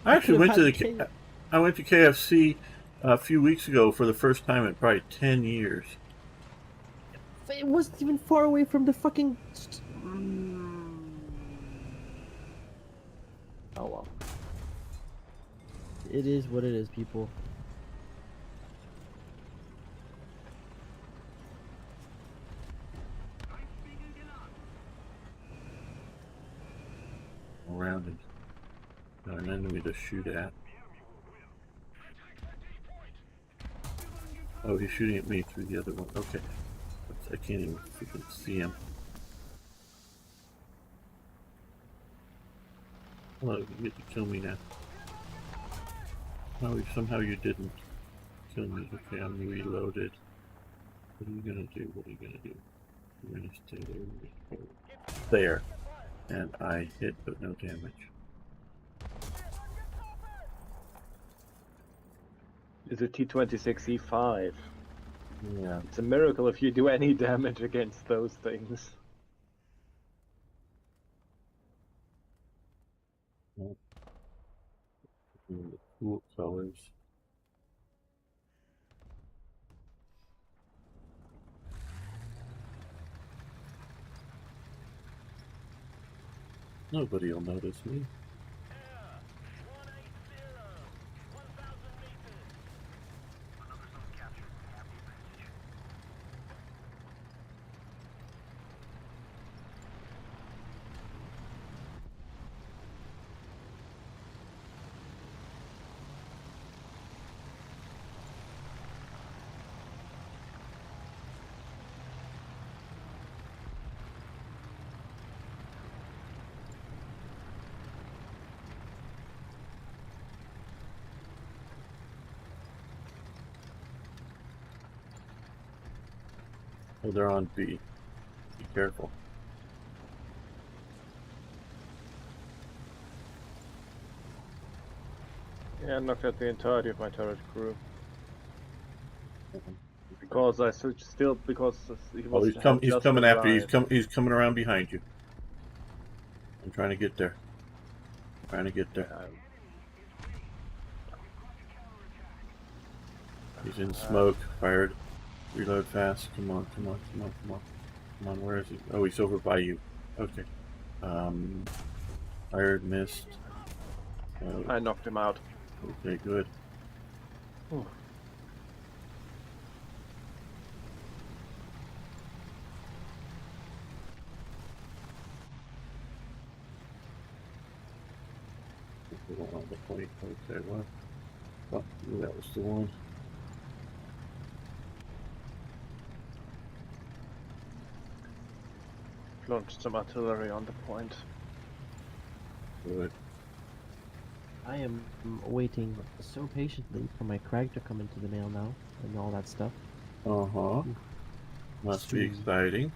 I actually could've went to had the. I went to KFC a few weeks ago for the first time in probably 10 years. It wasn't even far away from the fucking. Oh well. It is what it is, people. Around it. Got an enemy to shoot at. Oh, he's shooting at me through the other one. Okay. I can't even freaking see him. Hello, you get to kill me now. Oh, somehow you didn't kill me. Okay, I'm reloaded. What are you gonna do? What are you gonna do? You're gonna stay there. There. And I hit, but no damage. It's a T-26E5. Yeah. It's a miracle if you do any damage against those things. Well, the cool colors. Nobody will notice me. Oh, they're on B. Be careful. Yeah, I knocked out the entirety of my turret crew. Because I still because he Oh, was he's just coming after you. arrived. He's coming around behind you. I'm trying to get there. Trying to get there. He's in smoke. Fired. Reload fast. Come on, come on, come on, come on. Come on, where is he? Oh, he's over by you. Okay. Fired, missed. I knocked him out. Okay, good. The one on the point. Okay, what? Oh, that was the one. Launched some artillery on the point. Good. I am waiting so patiently for my crag to come into the mail now and all that stuff. Uh-huh. Must be Soon. exciting.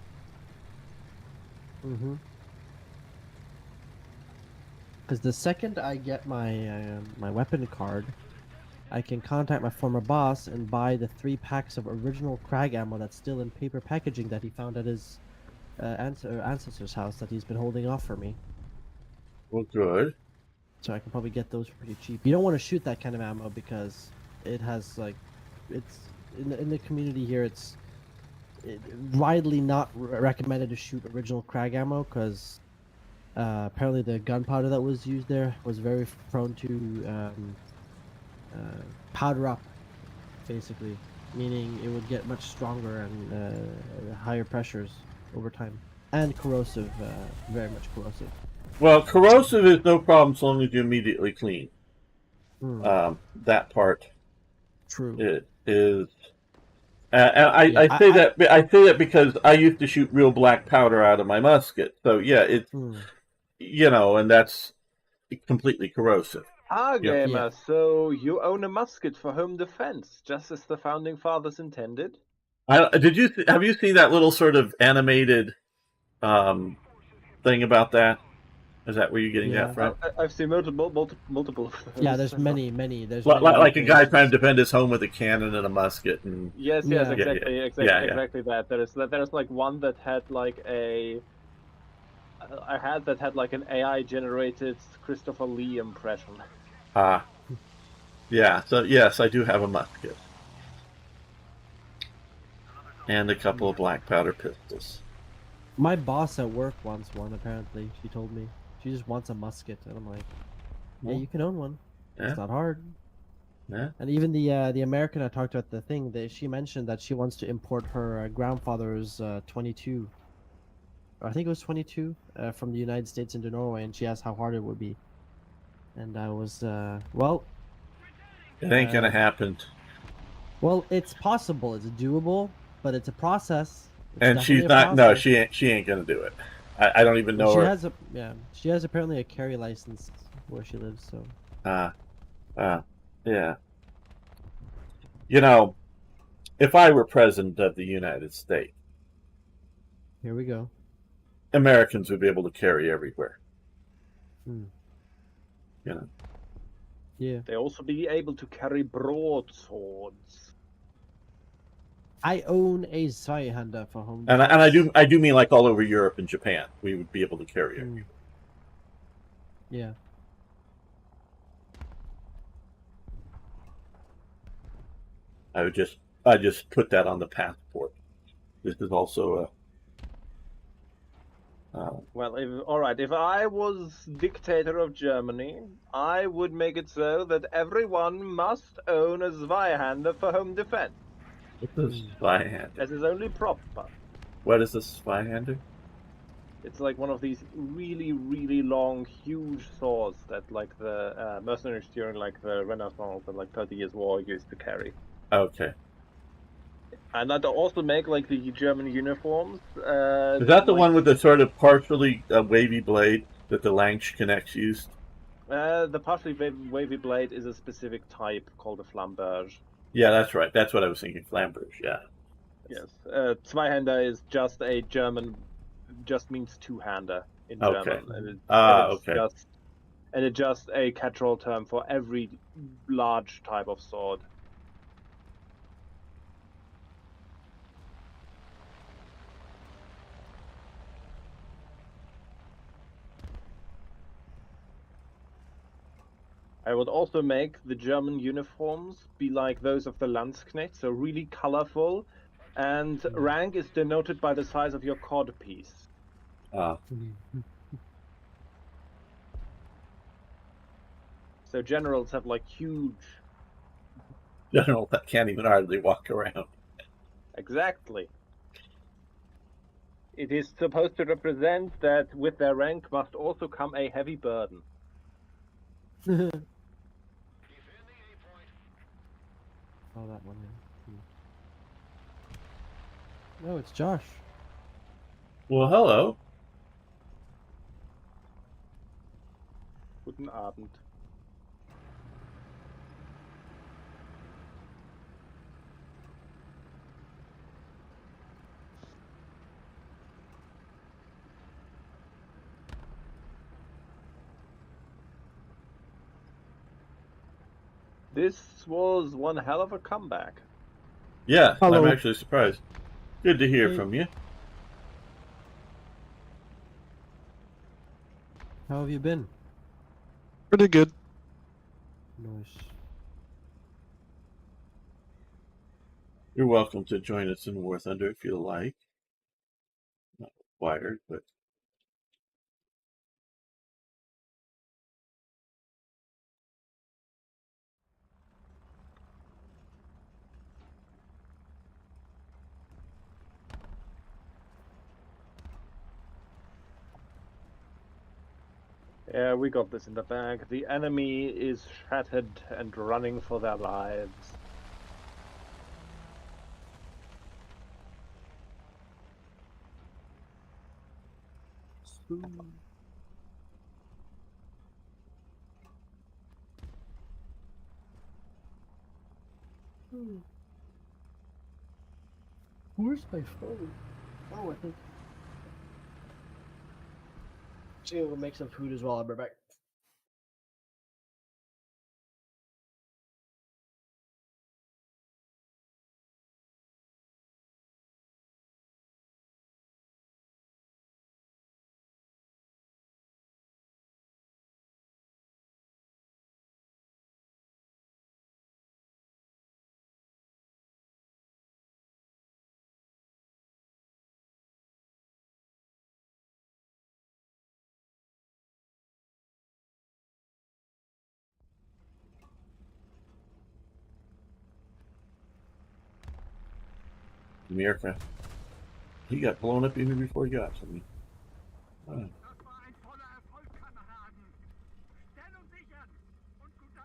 Mm-hmm. Because the second I get my weapon card, I can contact my former boss and buy the 3 packs of original crag ammo that's still in paper packaging that he found at his ancestor's house that he's been holding off for me. Well, good. So I can probably get those for pretty cheap. You don't want to shoot that kind of ammo because it has like, it's in the community here. It's widely not recommended to shoot original crag ammo because apparently the gunpowder that was used there was very prone to powder up, basically, meaning it would get much stronger and higher pressures over time, and corrosive, very much corrosive. Well, corrosive is no problem so long as you immediately clean. That part True. is. And Yeah, I say that because I used to shoot real black powder out of my musket. So yeah, it's and that's completely corrosive. Ah, Yeah. gamer, so you own a musket for home defense, just as the founding fathers intended? Have you seen that little sort of animated thing about that? Is that where you're getting Yeah. that from? I've seen multiple of those. Yeah, there's many. There's Like, many like a guy posts. trying to defend his home with a cannon and a musket, and Yes, Yeah. exactly, Yeah. exactly that. There's like one that had like I had that had like an AI generated Christopher Lee impression. Yeah. So yes, I do have a musket and a couple of black powder pistols. My boss at work wants one. Apparently, she told me she just wants a musket, and I'm like, yeah, you can own one. Yeah. It's not hard. Yeah. And even the American I talked to at the thing, she mentioned that she wants to import her grandfather's 22. I think it was 22 from the United States into Norway, and she asked how hard it would be. And I was, well, It ain't gonna happen. well, it's possible, it's doable, but it's a process. It's And definitely she's a not. No, process. she ain't gonna do it. I don't even know She her. has she has apparently a carry license where she lives. So Yeah. You know, if I were president of the United States, here we go. Americans would be able to carry everywhere. Hmm. You know. Yeah. They also be able to carry broadswords. I own a Zweihander for home And defense. I do mean like all over Europe and Japan, we would be able to carry it. Yeah. I just put that on the passport. This is also Well, if I was dictator of Germany, I would make it so that everyone must own a Zweihander for home defense. what's a Zweihander? As is only proper. What is a Zweihander? It's like one of these really, really long, huge swords that like the mercenaries during like the Renaissance and like 30 Years' War used to carry. Okay. And that also make like the German uniforms. Is that the one with the sort of partially wavy blade that the Langknechts used? The partially wavy blade is a specific type called a Flamberge. Yeah, that's right. That's what I was thinking. Flamberge, yeah. Yes. Zweihander is just a German, just means two-hander in Okay. German. Okay. And it's just a catch-all term for every large type of sword. I would also make the German uniforms be like those of the Landsknecht, so really colorful, and rank is denoted by the size of your codpiece. So generals have like huge. General that can't even hardly walk around. Exactly. It is supposed to represent that with their rank must also come a heavy burden. Saw that one. No, it's Josh. Well, hello. Guten Abend. This was one hell of a comeback. Yeah, Hello. I'm actually surprised. Good to hear Hey. from you. How have you been? Pretty good. Nice. You're welcome to join us in War Thunder if you like. Not required, but Yeah, we got this in the bag. The enemy is shattered and running for their lives. Where's my phone? Oh, I think. So we'll make some food as well. I'll be back. America. He got blown up even before he got to me. Oh. Das war ein voller Erfolg, Kameraden. Stellung sichern und gute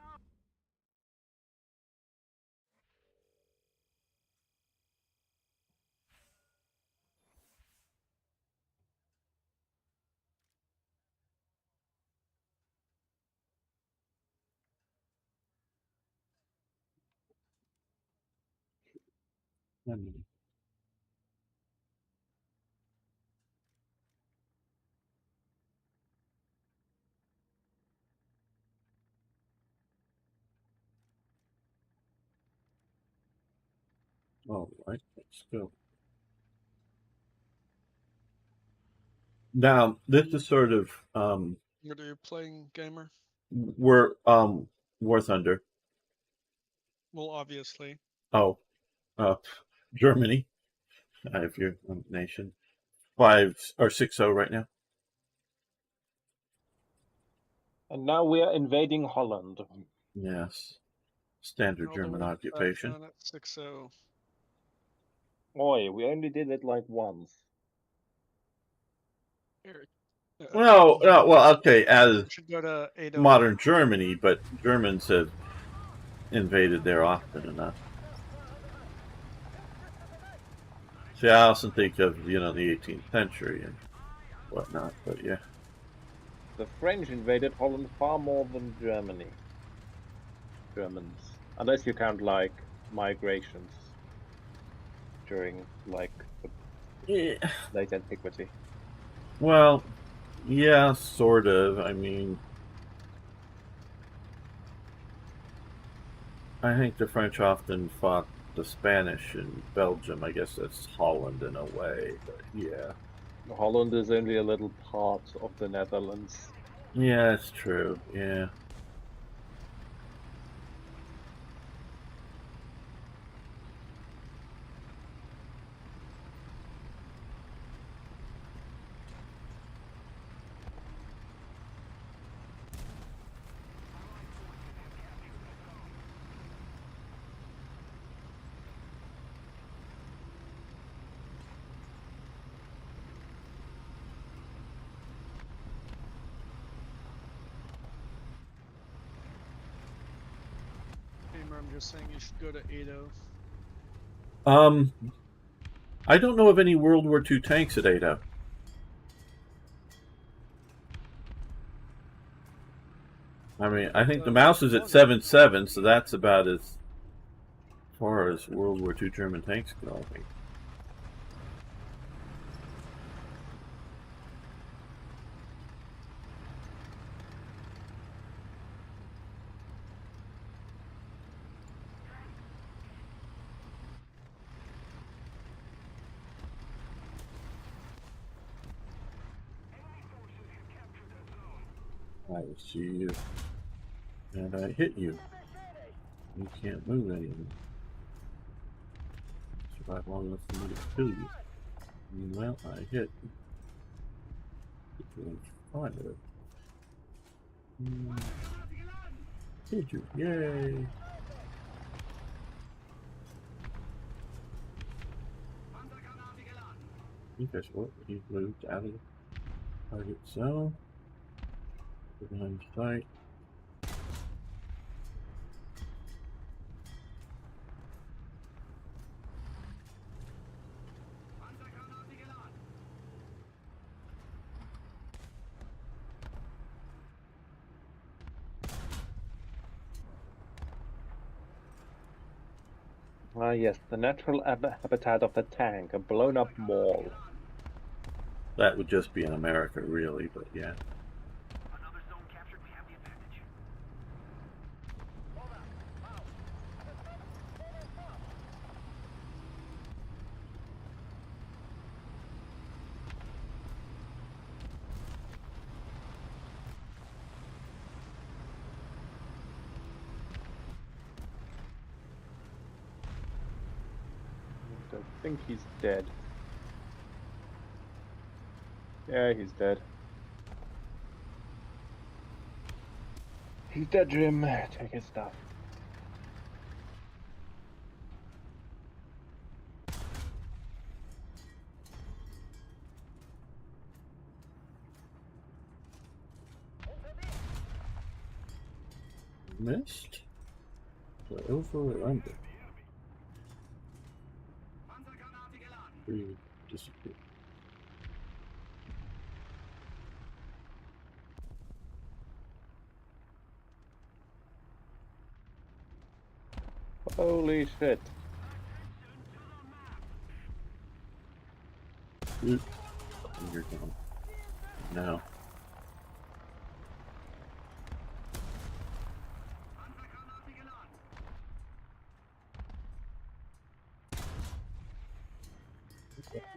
Arbeit. All right, let's go. Now, this is sort of What are you playing, gamer? we're War Thunder. Well, obviously. Oh, uh, Germany. If you're a nation, 5 or 6-0 right now. And now we are invading Holland. Yes, standard All the German way back occupation. down at 6-0. Oi, we only did it like once. Here, Well, you well, okay, as should go to 8-0. modern Germany, but Germans have invaded there often enough. See, I also think of the 18th century and whatnot, but yeah. The French invaded Holland far more than Germany. Germans. Unless you count, like, migrations during, like, the Yeah. late antiquity. Well, yeah, sort of. I mean, I think the French often fought the Spanish in Belgium. I guess that's Holland in a way, but yeah. Holland is only a little part of the Netherlands. Yeah, it's true. Yeah. I'm just saying you should go to Ado. I don't know of any World War II tanks at Ada. I mean, I think the mouse is at 7.7, so that's about as far as World War II German tanks go, I think. I see you, and I hit you. You can't move anymore. Survive long enough for me to kill you. Meanwhile, I hit. Fire. Did you? Yay! I think that's what he moved out of the target zone. Behind sight. Ah, yes, the natural habitat of the tank, a blown-up mall. That would just be in America, really, but yeah. Another zone captured, we have the advantage. Hold up. Wow. I think he's dead. Yeah, he's dead. He's dead, Jim. Take his stuff. Missed? So over or under? Three disappeared. Holy shit. You're gone. No.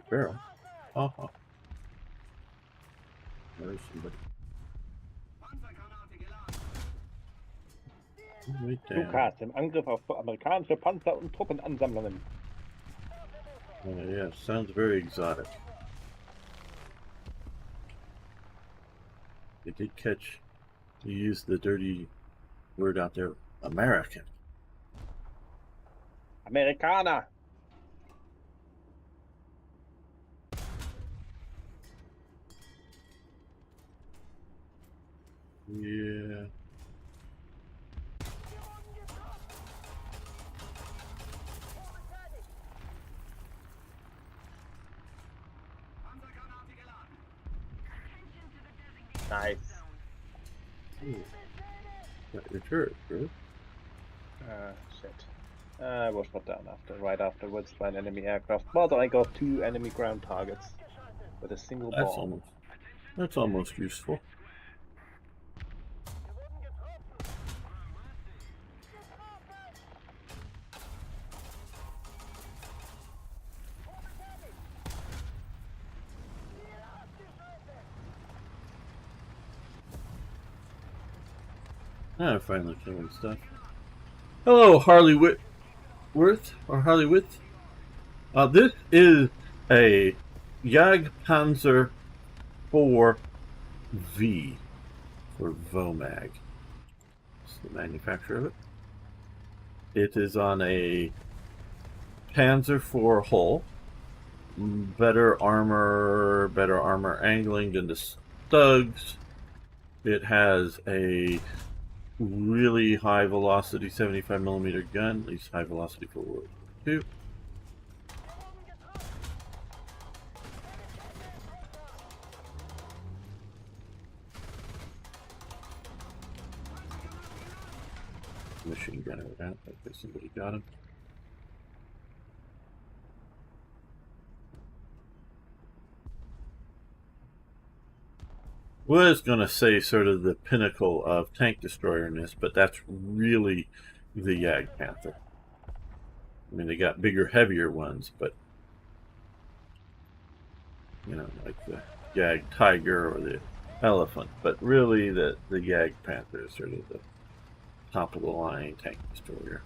Barrel. Uh-huh. There's somebody. Wait down. Lukas im Angriff auf amerikanische Panzer und Truppenansammlungen. Yeah, sounds very exotic. They did catch, you used the dirty word out there, American. Amerikaner! Yeah. Nice. Ooh. Got your turret, bro. Shit. I was shot down right afterwards by an enemy aircraft, but I got 2 enemy ground targets with a single bomb. That's almost useful. Ah, finally killing stuff. Hello, Harley Whitworth, or Harley Whit. This is a Jagdpanzer 4V for Vomag. It's the manufacturer of it. It is on a Panzer IV hull. Better armor angling than the Stugs. It has a really high velocity 75 millimeter gun, at least high velocity for World War II. Machine gunner out. Okay, somebody got him. Was gonna say sort of the pinnacle of tank destroyerness, but that's really the Yag Panther. I mean, they got bigger, heavier ones, but you know, like the Yag Tiger or the Elephant. But really, the Yag Panther is sort of the top of the line tank destroyer.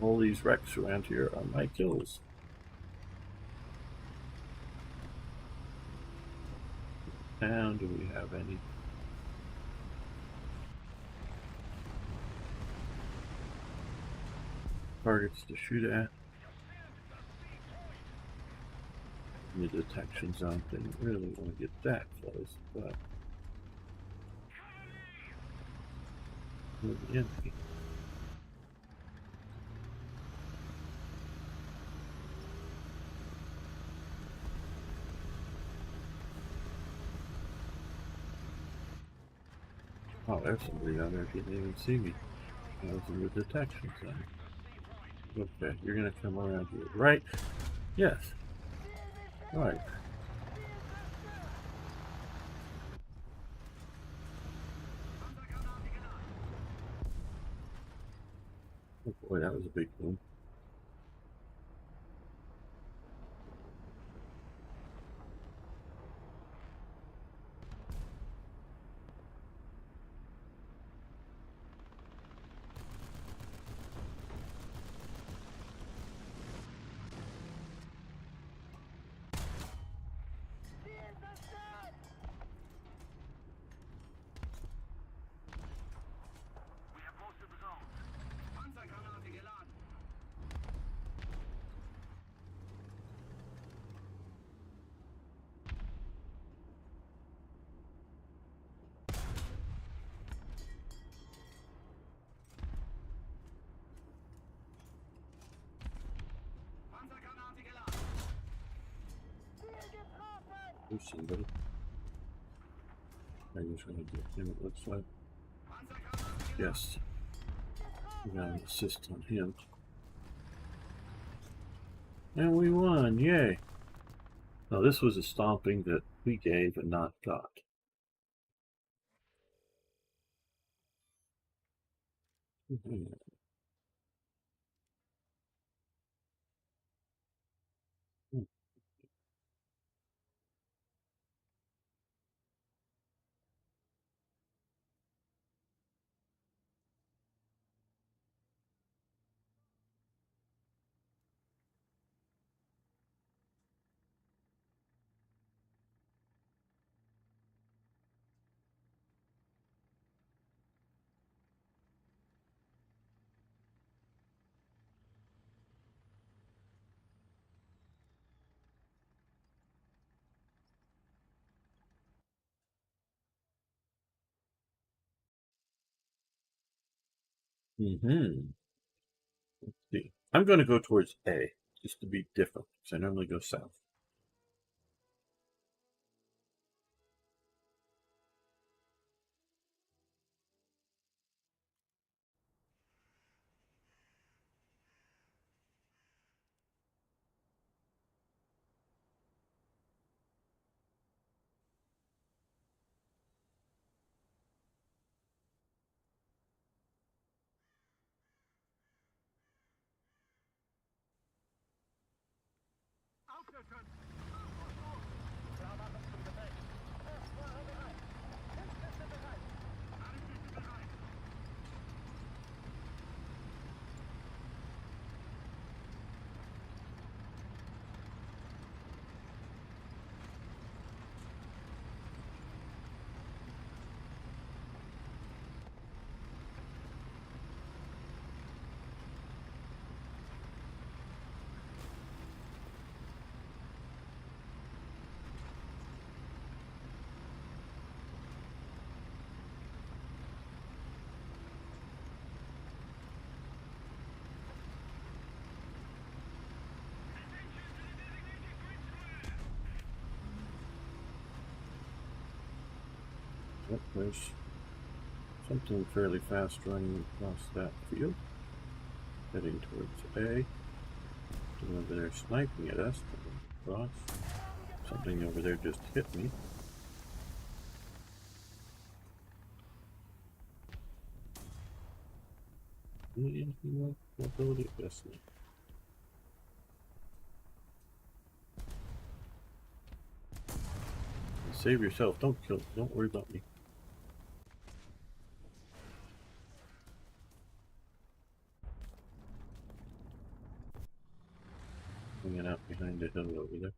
All these wrecks around here are my kills. And do we have any? Targets to shoot at? The detection zone didn't really want to get that close, but the enemy. Oh, there's somebody down there. He didn't even see me. I was in the detection zone. Okay, you're gonna come around here, right? Yes. Right. Oh boy, that was a big boom. We have posted the zone. Panzergranate geladen. Panzergranate geladen. There's somebody. I'm just gonna get him, it looks like. Panzergranate geladen. Yes. We got an assist on him. And we won, yay! Now this was a stomping that we gave and not got. Mhm. Mm-hmm. Let's see. I'm going to go towards A, just to be different, because I normally go south. Aufgestellt. Oh, there's something fairly fast running across that field. Heading towards A. Something over there sniping at us. Across. Something over there just hit me. Anything like mobility? Yes. Save yourself. Don't kill. Don't worry about me. Hanging out behind the hill over there.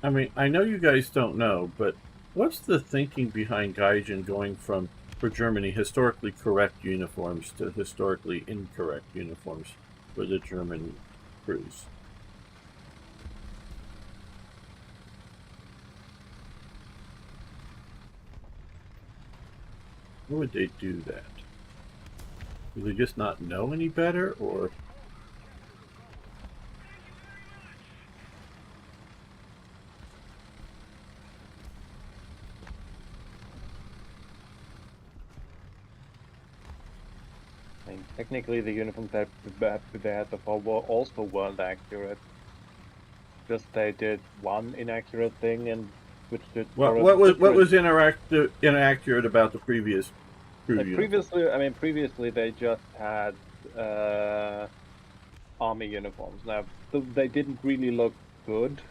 I mean, I know you guys don't know, but what's the thinking behind Gaijin going from, for Germany, historically correct uniforms to historically incorrect uniforms for the German crews? Why would they do that? Do they just not know any better, or? I mean, technically, the uniforms that they had before also weren't accurate. Just they did one inaccurate thing and switched it. What was inaccurate about the previous crew Like uniform? previously they just had army uniforms. Now they didn't really look good.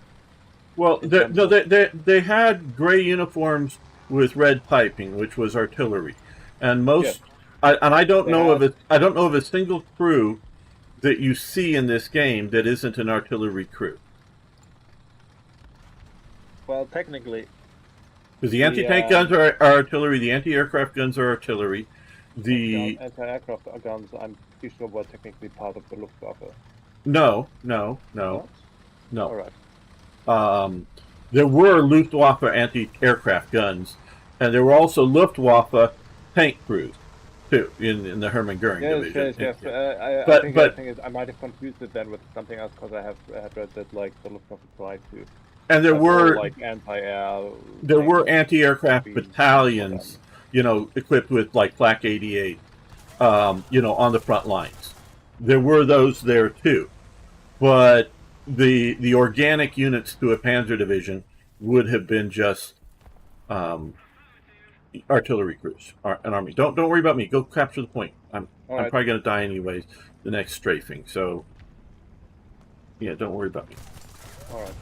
Well, they had gray uniforms with red piping, which was artillery, and Yes, I don't they know had. of a single crew that you see in this game that isn't an artillery crew. Well, technically, Because the anti-tank guns are artillery, the anti-aircraft guns are artillery, the anti-aircraft guns, I'm pretty sure were technically part of the Luftwaffe. no. Not? All right. There were Luftwaffe anti-aircraft guns, and there were also Luftwaffe tank crews too in the Hermann Goering division. Yes. But I think I might have confused it then with something else because I had read that like the Luftwaffe tried to and there have all were like anti-air. anti-aircraft Be for them. battalions, equipped with like Flak 88, on the front lines. There were those there too, but the organic units to a panzer division would have been just artillery crews, an army. Don't worry about me. Go capture the point. I'm Right. probably going to die anyways. The next strafing. So yeah, don't worry about me. All right.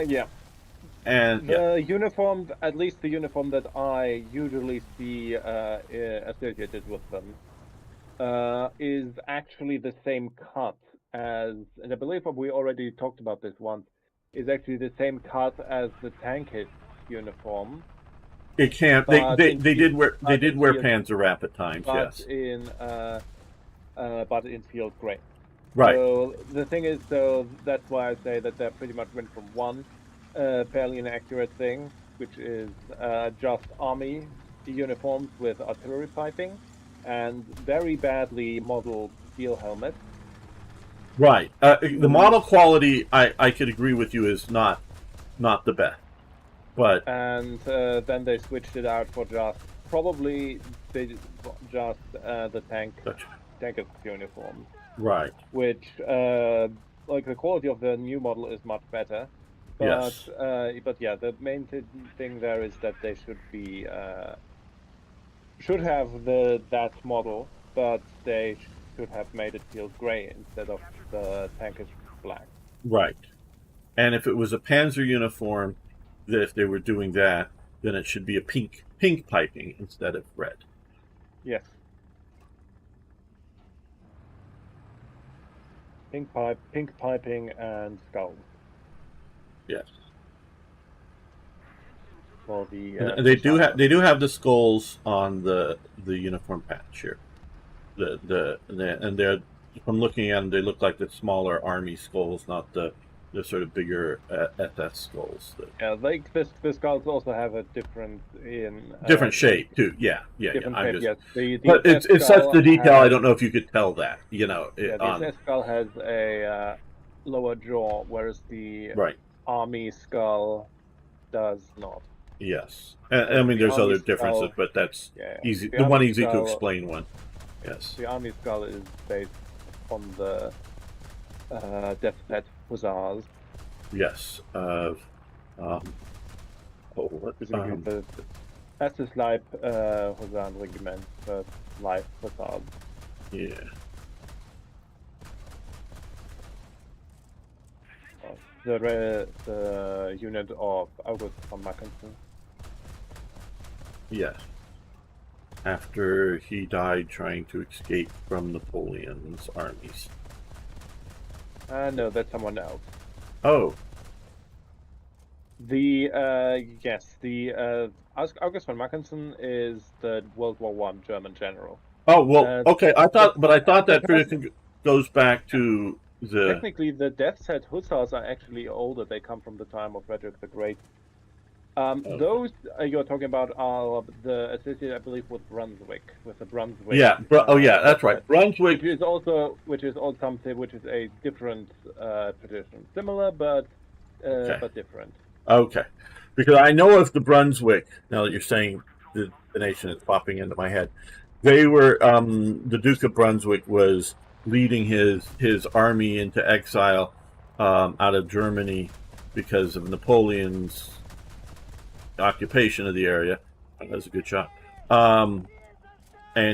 Yeah. And The uniform, at least the uniform that I usually see associated with them, is actually the same cut as, and I believe we already talked about this once, is actually the same cut as the tankist uniform. it can't. But They did wear field, Panzer Wrap at times. but Yes. in field gray. Right. So the thing is, so that's why I say that they pretty much went from one fairly inaccurate thing, which is just army uniforms with artillery piping, and very badly modeled steel helmets. Right. The model quality, I could agree with you, is not the best. But And then they switched it out for just probably the tankist uniforms. right. Which like the quality of the new model is much better. But Yes. but yeah, the main thing there is that they should have that model, but they should have made it field gray instead of the tankish black. Right. And if it was a Panzer uniform, that if they were doing that, then it should be a pink piping instead of red. Yes. Pink piping and skulls. Yes. for the. And they do have the skulls on the uniform patch here. And they're, from looking at them, they look like the smaller army skulls, not the sort of bigger SS skulls. Yeah, like the skulls also have a different Different shape too. Yeah. different I'm shape. just, Yes, but it's such skull the detail. I has- don't know if you could tell that. You know. Yeah, the SS skull has a lower jaw, whereas the Right. army skull does not. Yes. I mean, The there's army other differences, skull- but that's Yeah, easy. the The one army easy to skull- explain one. Yes. The army skull is based on the Death Pet Hussars. Yes. That's the Leib Husarenregiment, the Leib Hussars. Yeah. The unit of August von Mackensen. Yes. After he died trying to escape from Napoleon's armies. No, that's someone else. Oh. The August von Mackensen is the World War One German general. Oh well. Okay. I thought that tradition goes back to the. Technically, the Death's Head Hussars are actually older. They come from the time of Frederick the Great. Okay. Those you're talking about are the associated, I believe, with Brunswick, with the Brunswick. Yeah. Yeah. That's right. Brunswick. Which is also something which is a different tradition, similar but different. Okay. Because I know of the Brunswick. Now that you're saying the nation is popping into my head, they were the Duke of Brunswick was leading his army into exile out of Germany because of Napoleon's occupation of the area. That's a good shot. And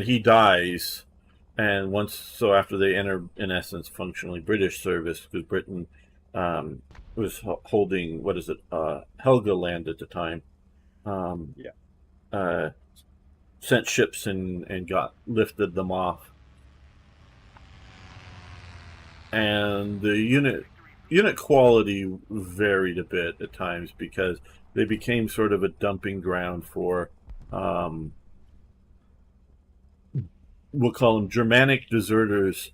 he dies, and after they enter, in essence, functionally British service, because Britain was holding Helgoland at the time. Sent ships and lifted them off, and the unit quality varied a bit at times because they became sort of a dumping ground for we'll call them Germanic deserters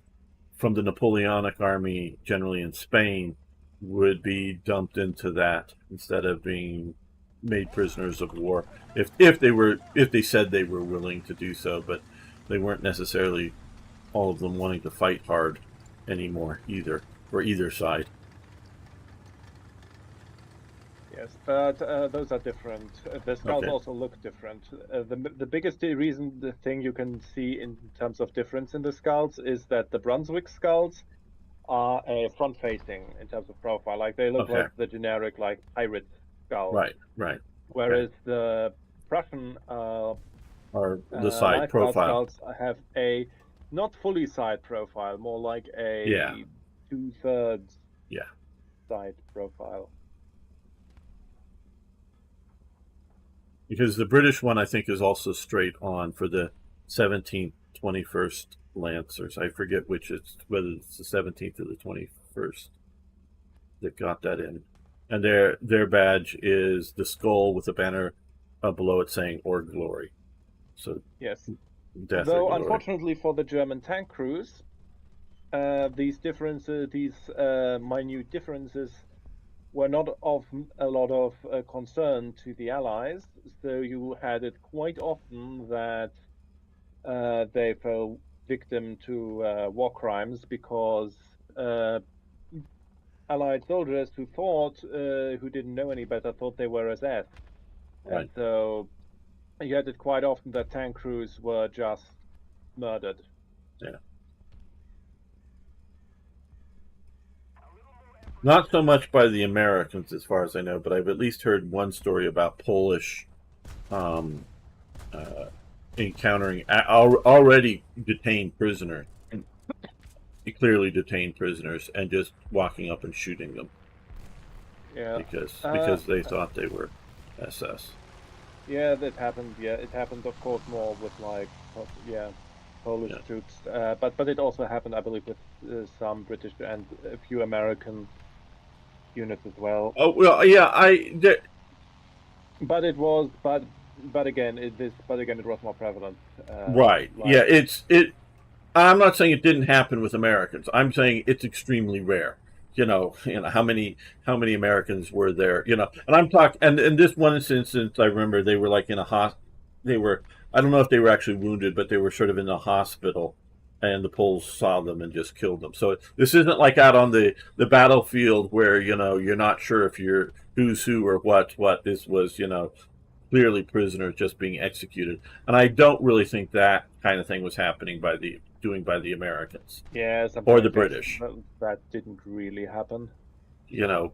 from the Napoleonic army, generally in Spain, would be dumped into that instead of being made prisoners of war. If they said they were willing to do so, but they weren't necessarily all of them wanting to fight hard anymore either, for either side. Yes, but those are different. The skulls Okay. also look different. The biggest the thing you can see in terms of difference in the skulls is that the Brunswick skulls are a front-facing in terms of profile. Like they look Okay. like the generic pirate skull. Right. Whereas the Prussian Or the side lifeguard profile. skulls have a not fully side profile, more like a Yeah. 2/3 Yeah. side profile. Because the British one, I think, is also straight on for the 17th, 21st Lancers. I forget whether it's the 17th or the 21st that got that in. And their badge is the skull with a banner below it saying "or glory." So Yes. death Though, or glory. unfortunately for the German tank crews, these minute differences were not of a lot of concern to the Allies. So you had it quite often that they fell victim to war crimes because Allied soldiers who didn't know any better, thought they were SS. Right. And so you had it quite often that tank crews were just murdered. Yeah. Not so much by the Americans, as far as I know, but I've at least heard one story about Polish encountering already detained prisoners, clearly detained prisoners, and just walking up and shooting them. Yeah. Because they thought they were SS. Yeah, that happened. Yeah, it happened, of course, more with Polish troops. But it also happened, I believe, with some British and a few American units as well. Oh well, yeah. But it was, but again, it was more prevalent. Right. Yeah. Like, It. I'm not saying it didn't happen with Americans. I'm saying it's extremely rare. How many Americans were there? And I'm talking, and in this one instance, I remember they were like in a they were, I don't know if they were actually wounded, but they were sort of in a hospital, and the Poles saw them and just killed them. So this isn't like out on the battlefield where you're not sure if you're who's who or what. This was clearly prisoners just being executed. And I don't really think that kind of thing was happening by the Americans yeah, some or the projects British. that didn't really happen.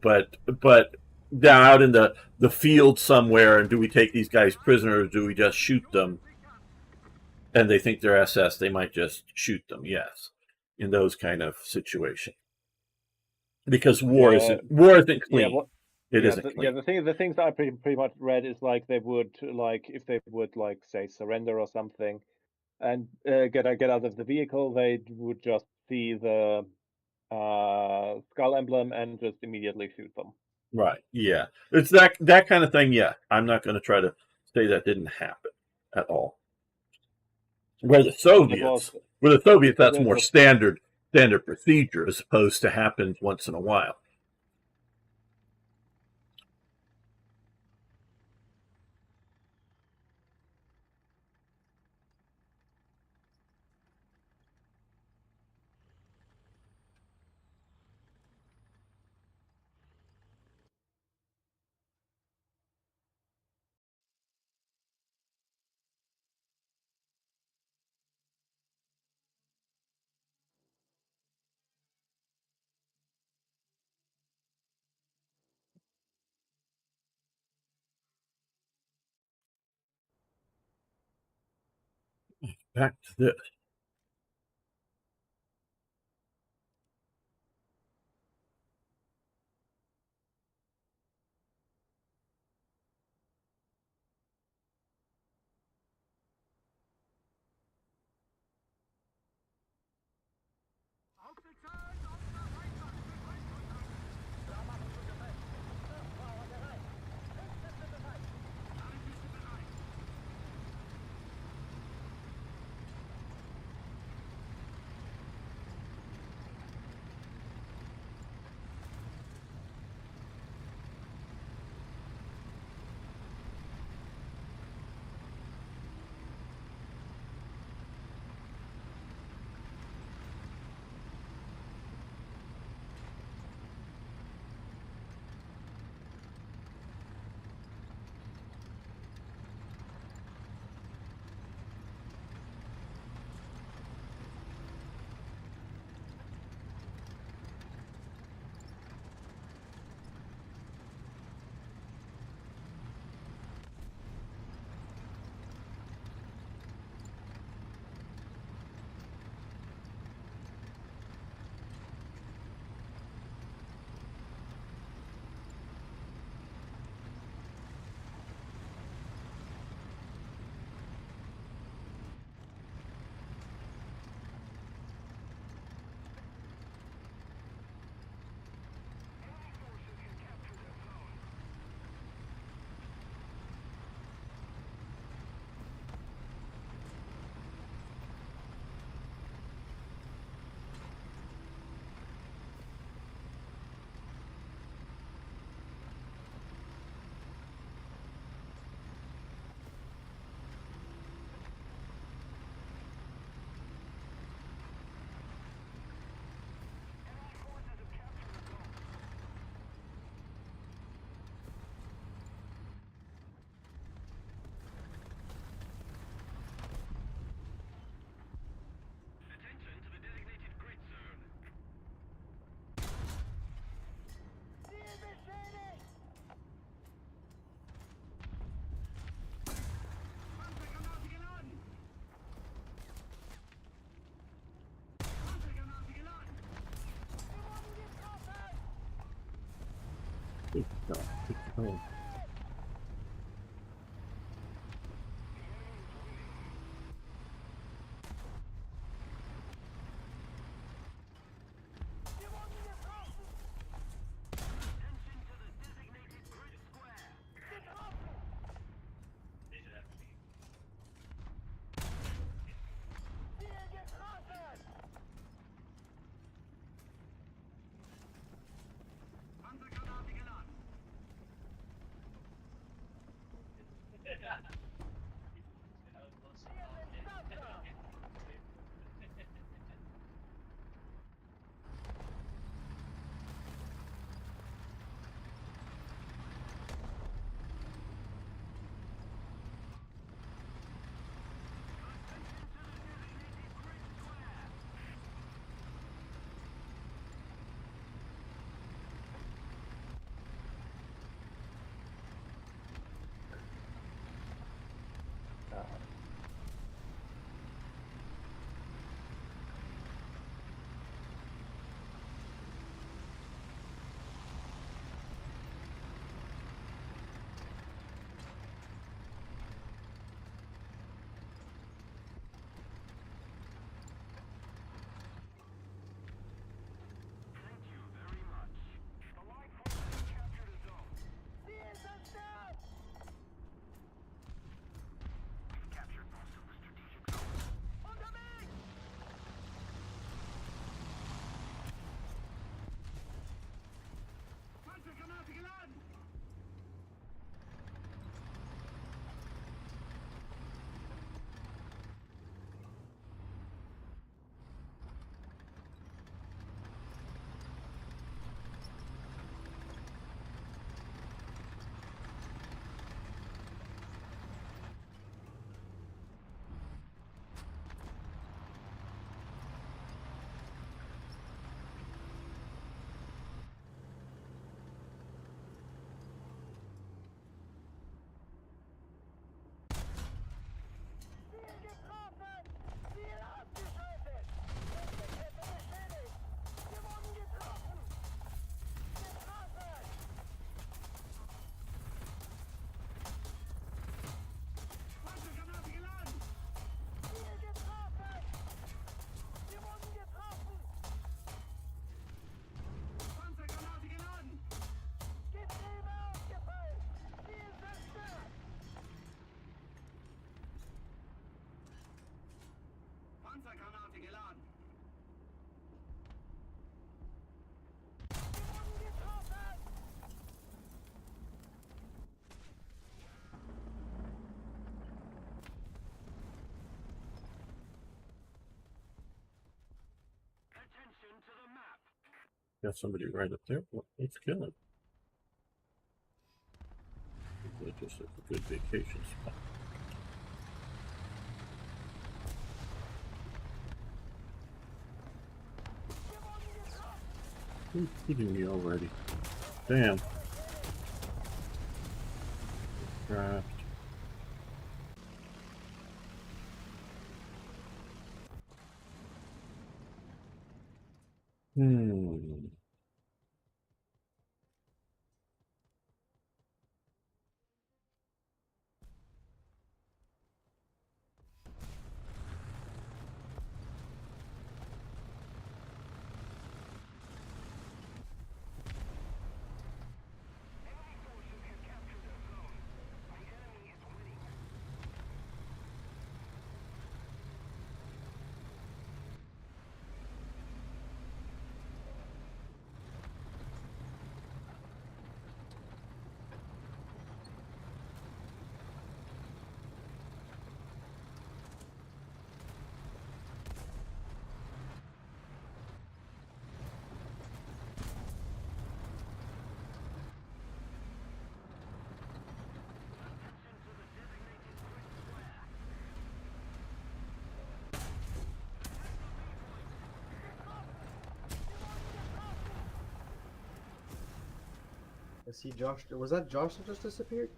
But down out in the field somewhere, and do we take these guys prisoners? Do we just shoot them? And they think they're SS, they might just shoot them. Yes, in those kind of situations, because Yeah, war isn't yeah, clean. It isn't yeah. clean. The things that I pretty much read is like they would like if they would like say surrender or something, and get out of the vehicle, they would just see the skull emblem and just immediately shoot them. Right. Yeah. It's that kind of thing. Yeah. I'm not going to try to say that didn't happen at all. Where the But it was Soviets, where the Soviets, that's it more was standard procedure as opposed to happens once in a while. Back to this. Aufgezählt, Aufmerksamkeit, Befehlskontakt. Klar machen zu Gefecht. Fahrer bereit. Hilfskräfte bereit. Nachrichten bereit. Attention to the designated grid zone. Ziel beschädigt! Panzergranate geladen. Panzergranate geladen. Wir wurden getroffen! Oh. Wir wurden getroffen! Attention to the designated grid square. Getroffen! Got somebody right up there. Well, let's kill him. It's just a good vacation spot. Who's hitting me already? Damn. Craft. Hmm. I see Josh. Was that Josh that just disappeared?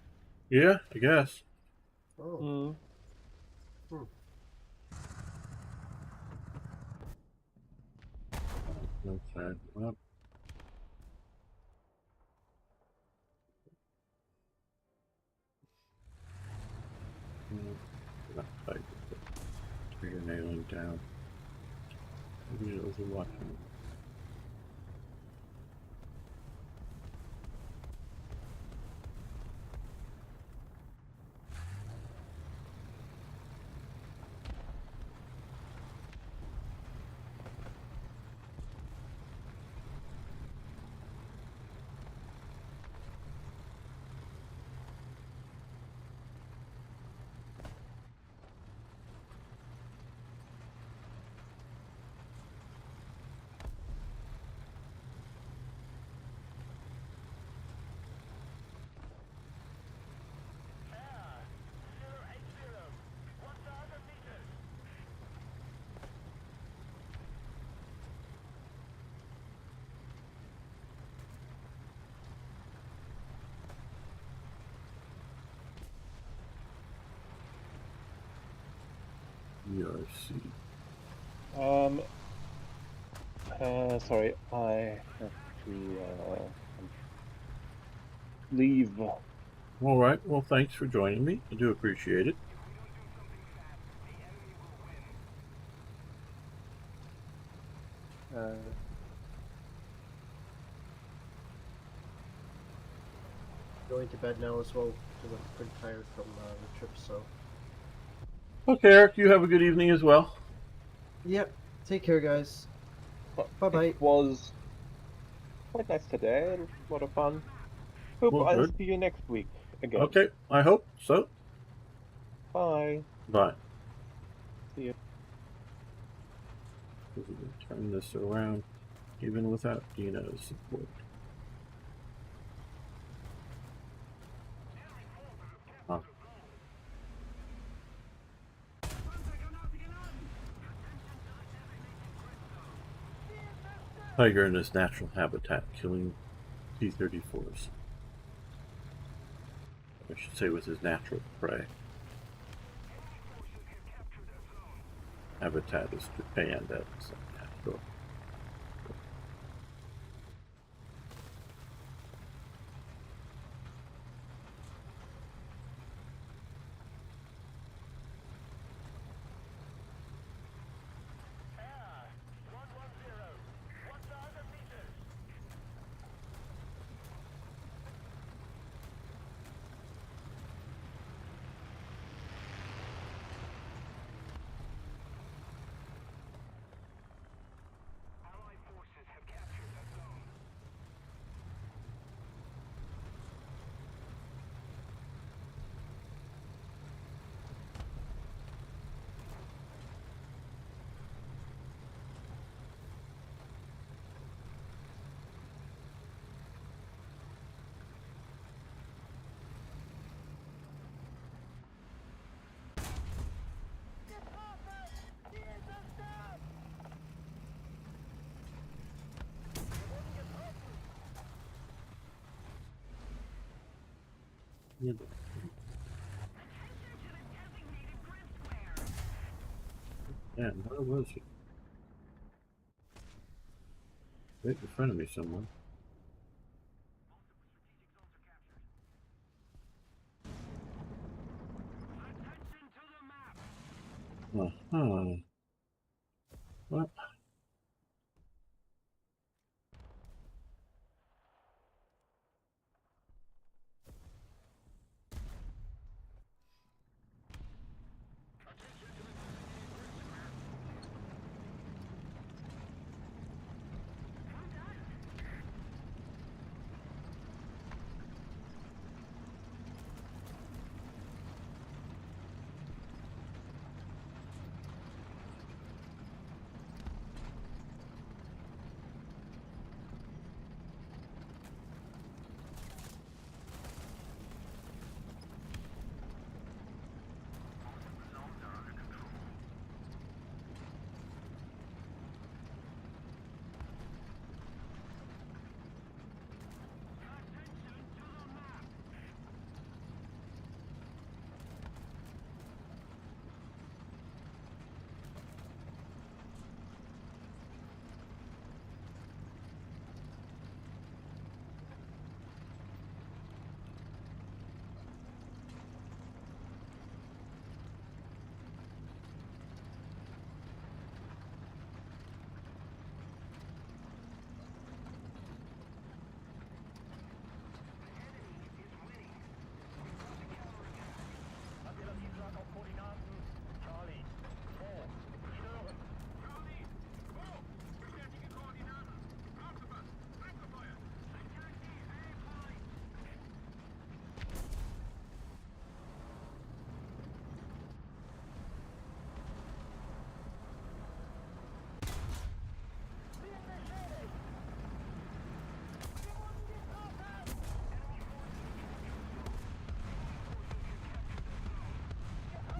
Yeah, I guess. Oh. Okay. Well. Not tight, but you're nailing down. Maybe it was a watching. Air 080, 1,000 meters. ERC. Sorry, I have to leave. All right. Well, thanks for joining me. I do appreciate it. Going to bed now as well because I'm pretty tired from the trip. So. Okay, Eric. You have a good evening as well. Yep. Take care, guys. Bye bye. It was quite nice today. A lot of fun. Hope Well, I'll good. see you next week again. Okay. I hope so. Bye. Bye. See you. Turn this around, even without Dino's support. Huh. Tiger in his natural habitat, killing T-34s. I should say with his natural prey. Habitat is Japan, that's natural. Air 110, 1,000 meters. Yeah, where was he? Right in front of me somewhere. Uh-huh. What?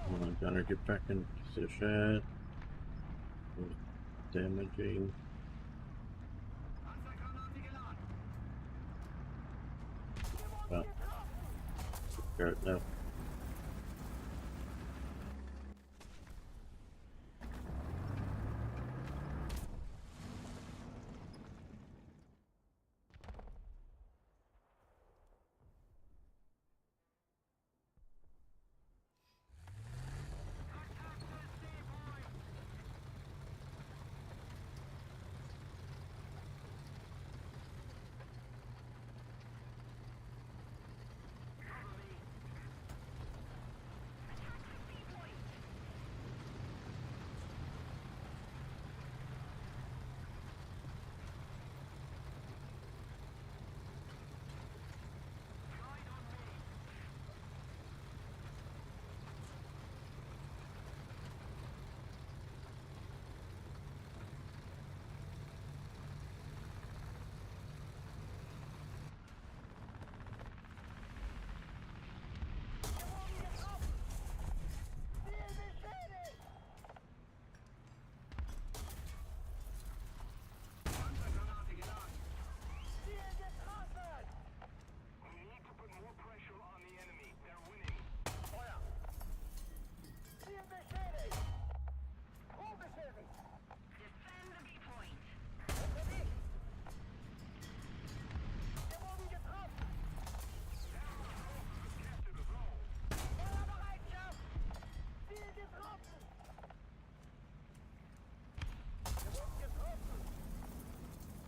Hold on, Gunner, get back in position. Damaging. Well, Garrett, no.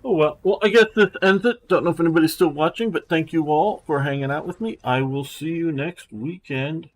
Oh well, I guess this ends it. Don't know if anybody's still watching, but thank you all for hanging out with me. I will see you next weekend.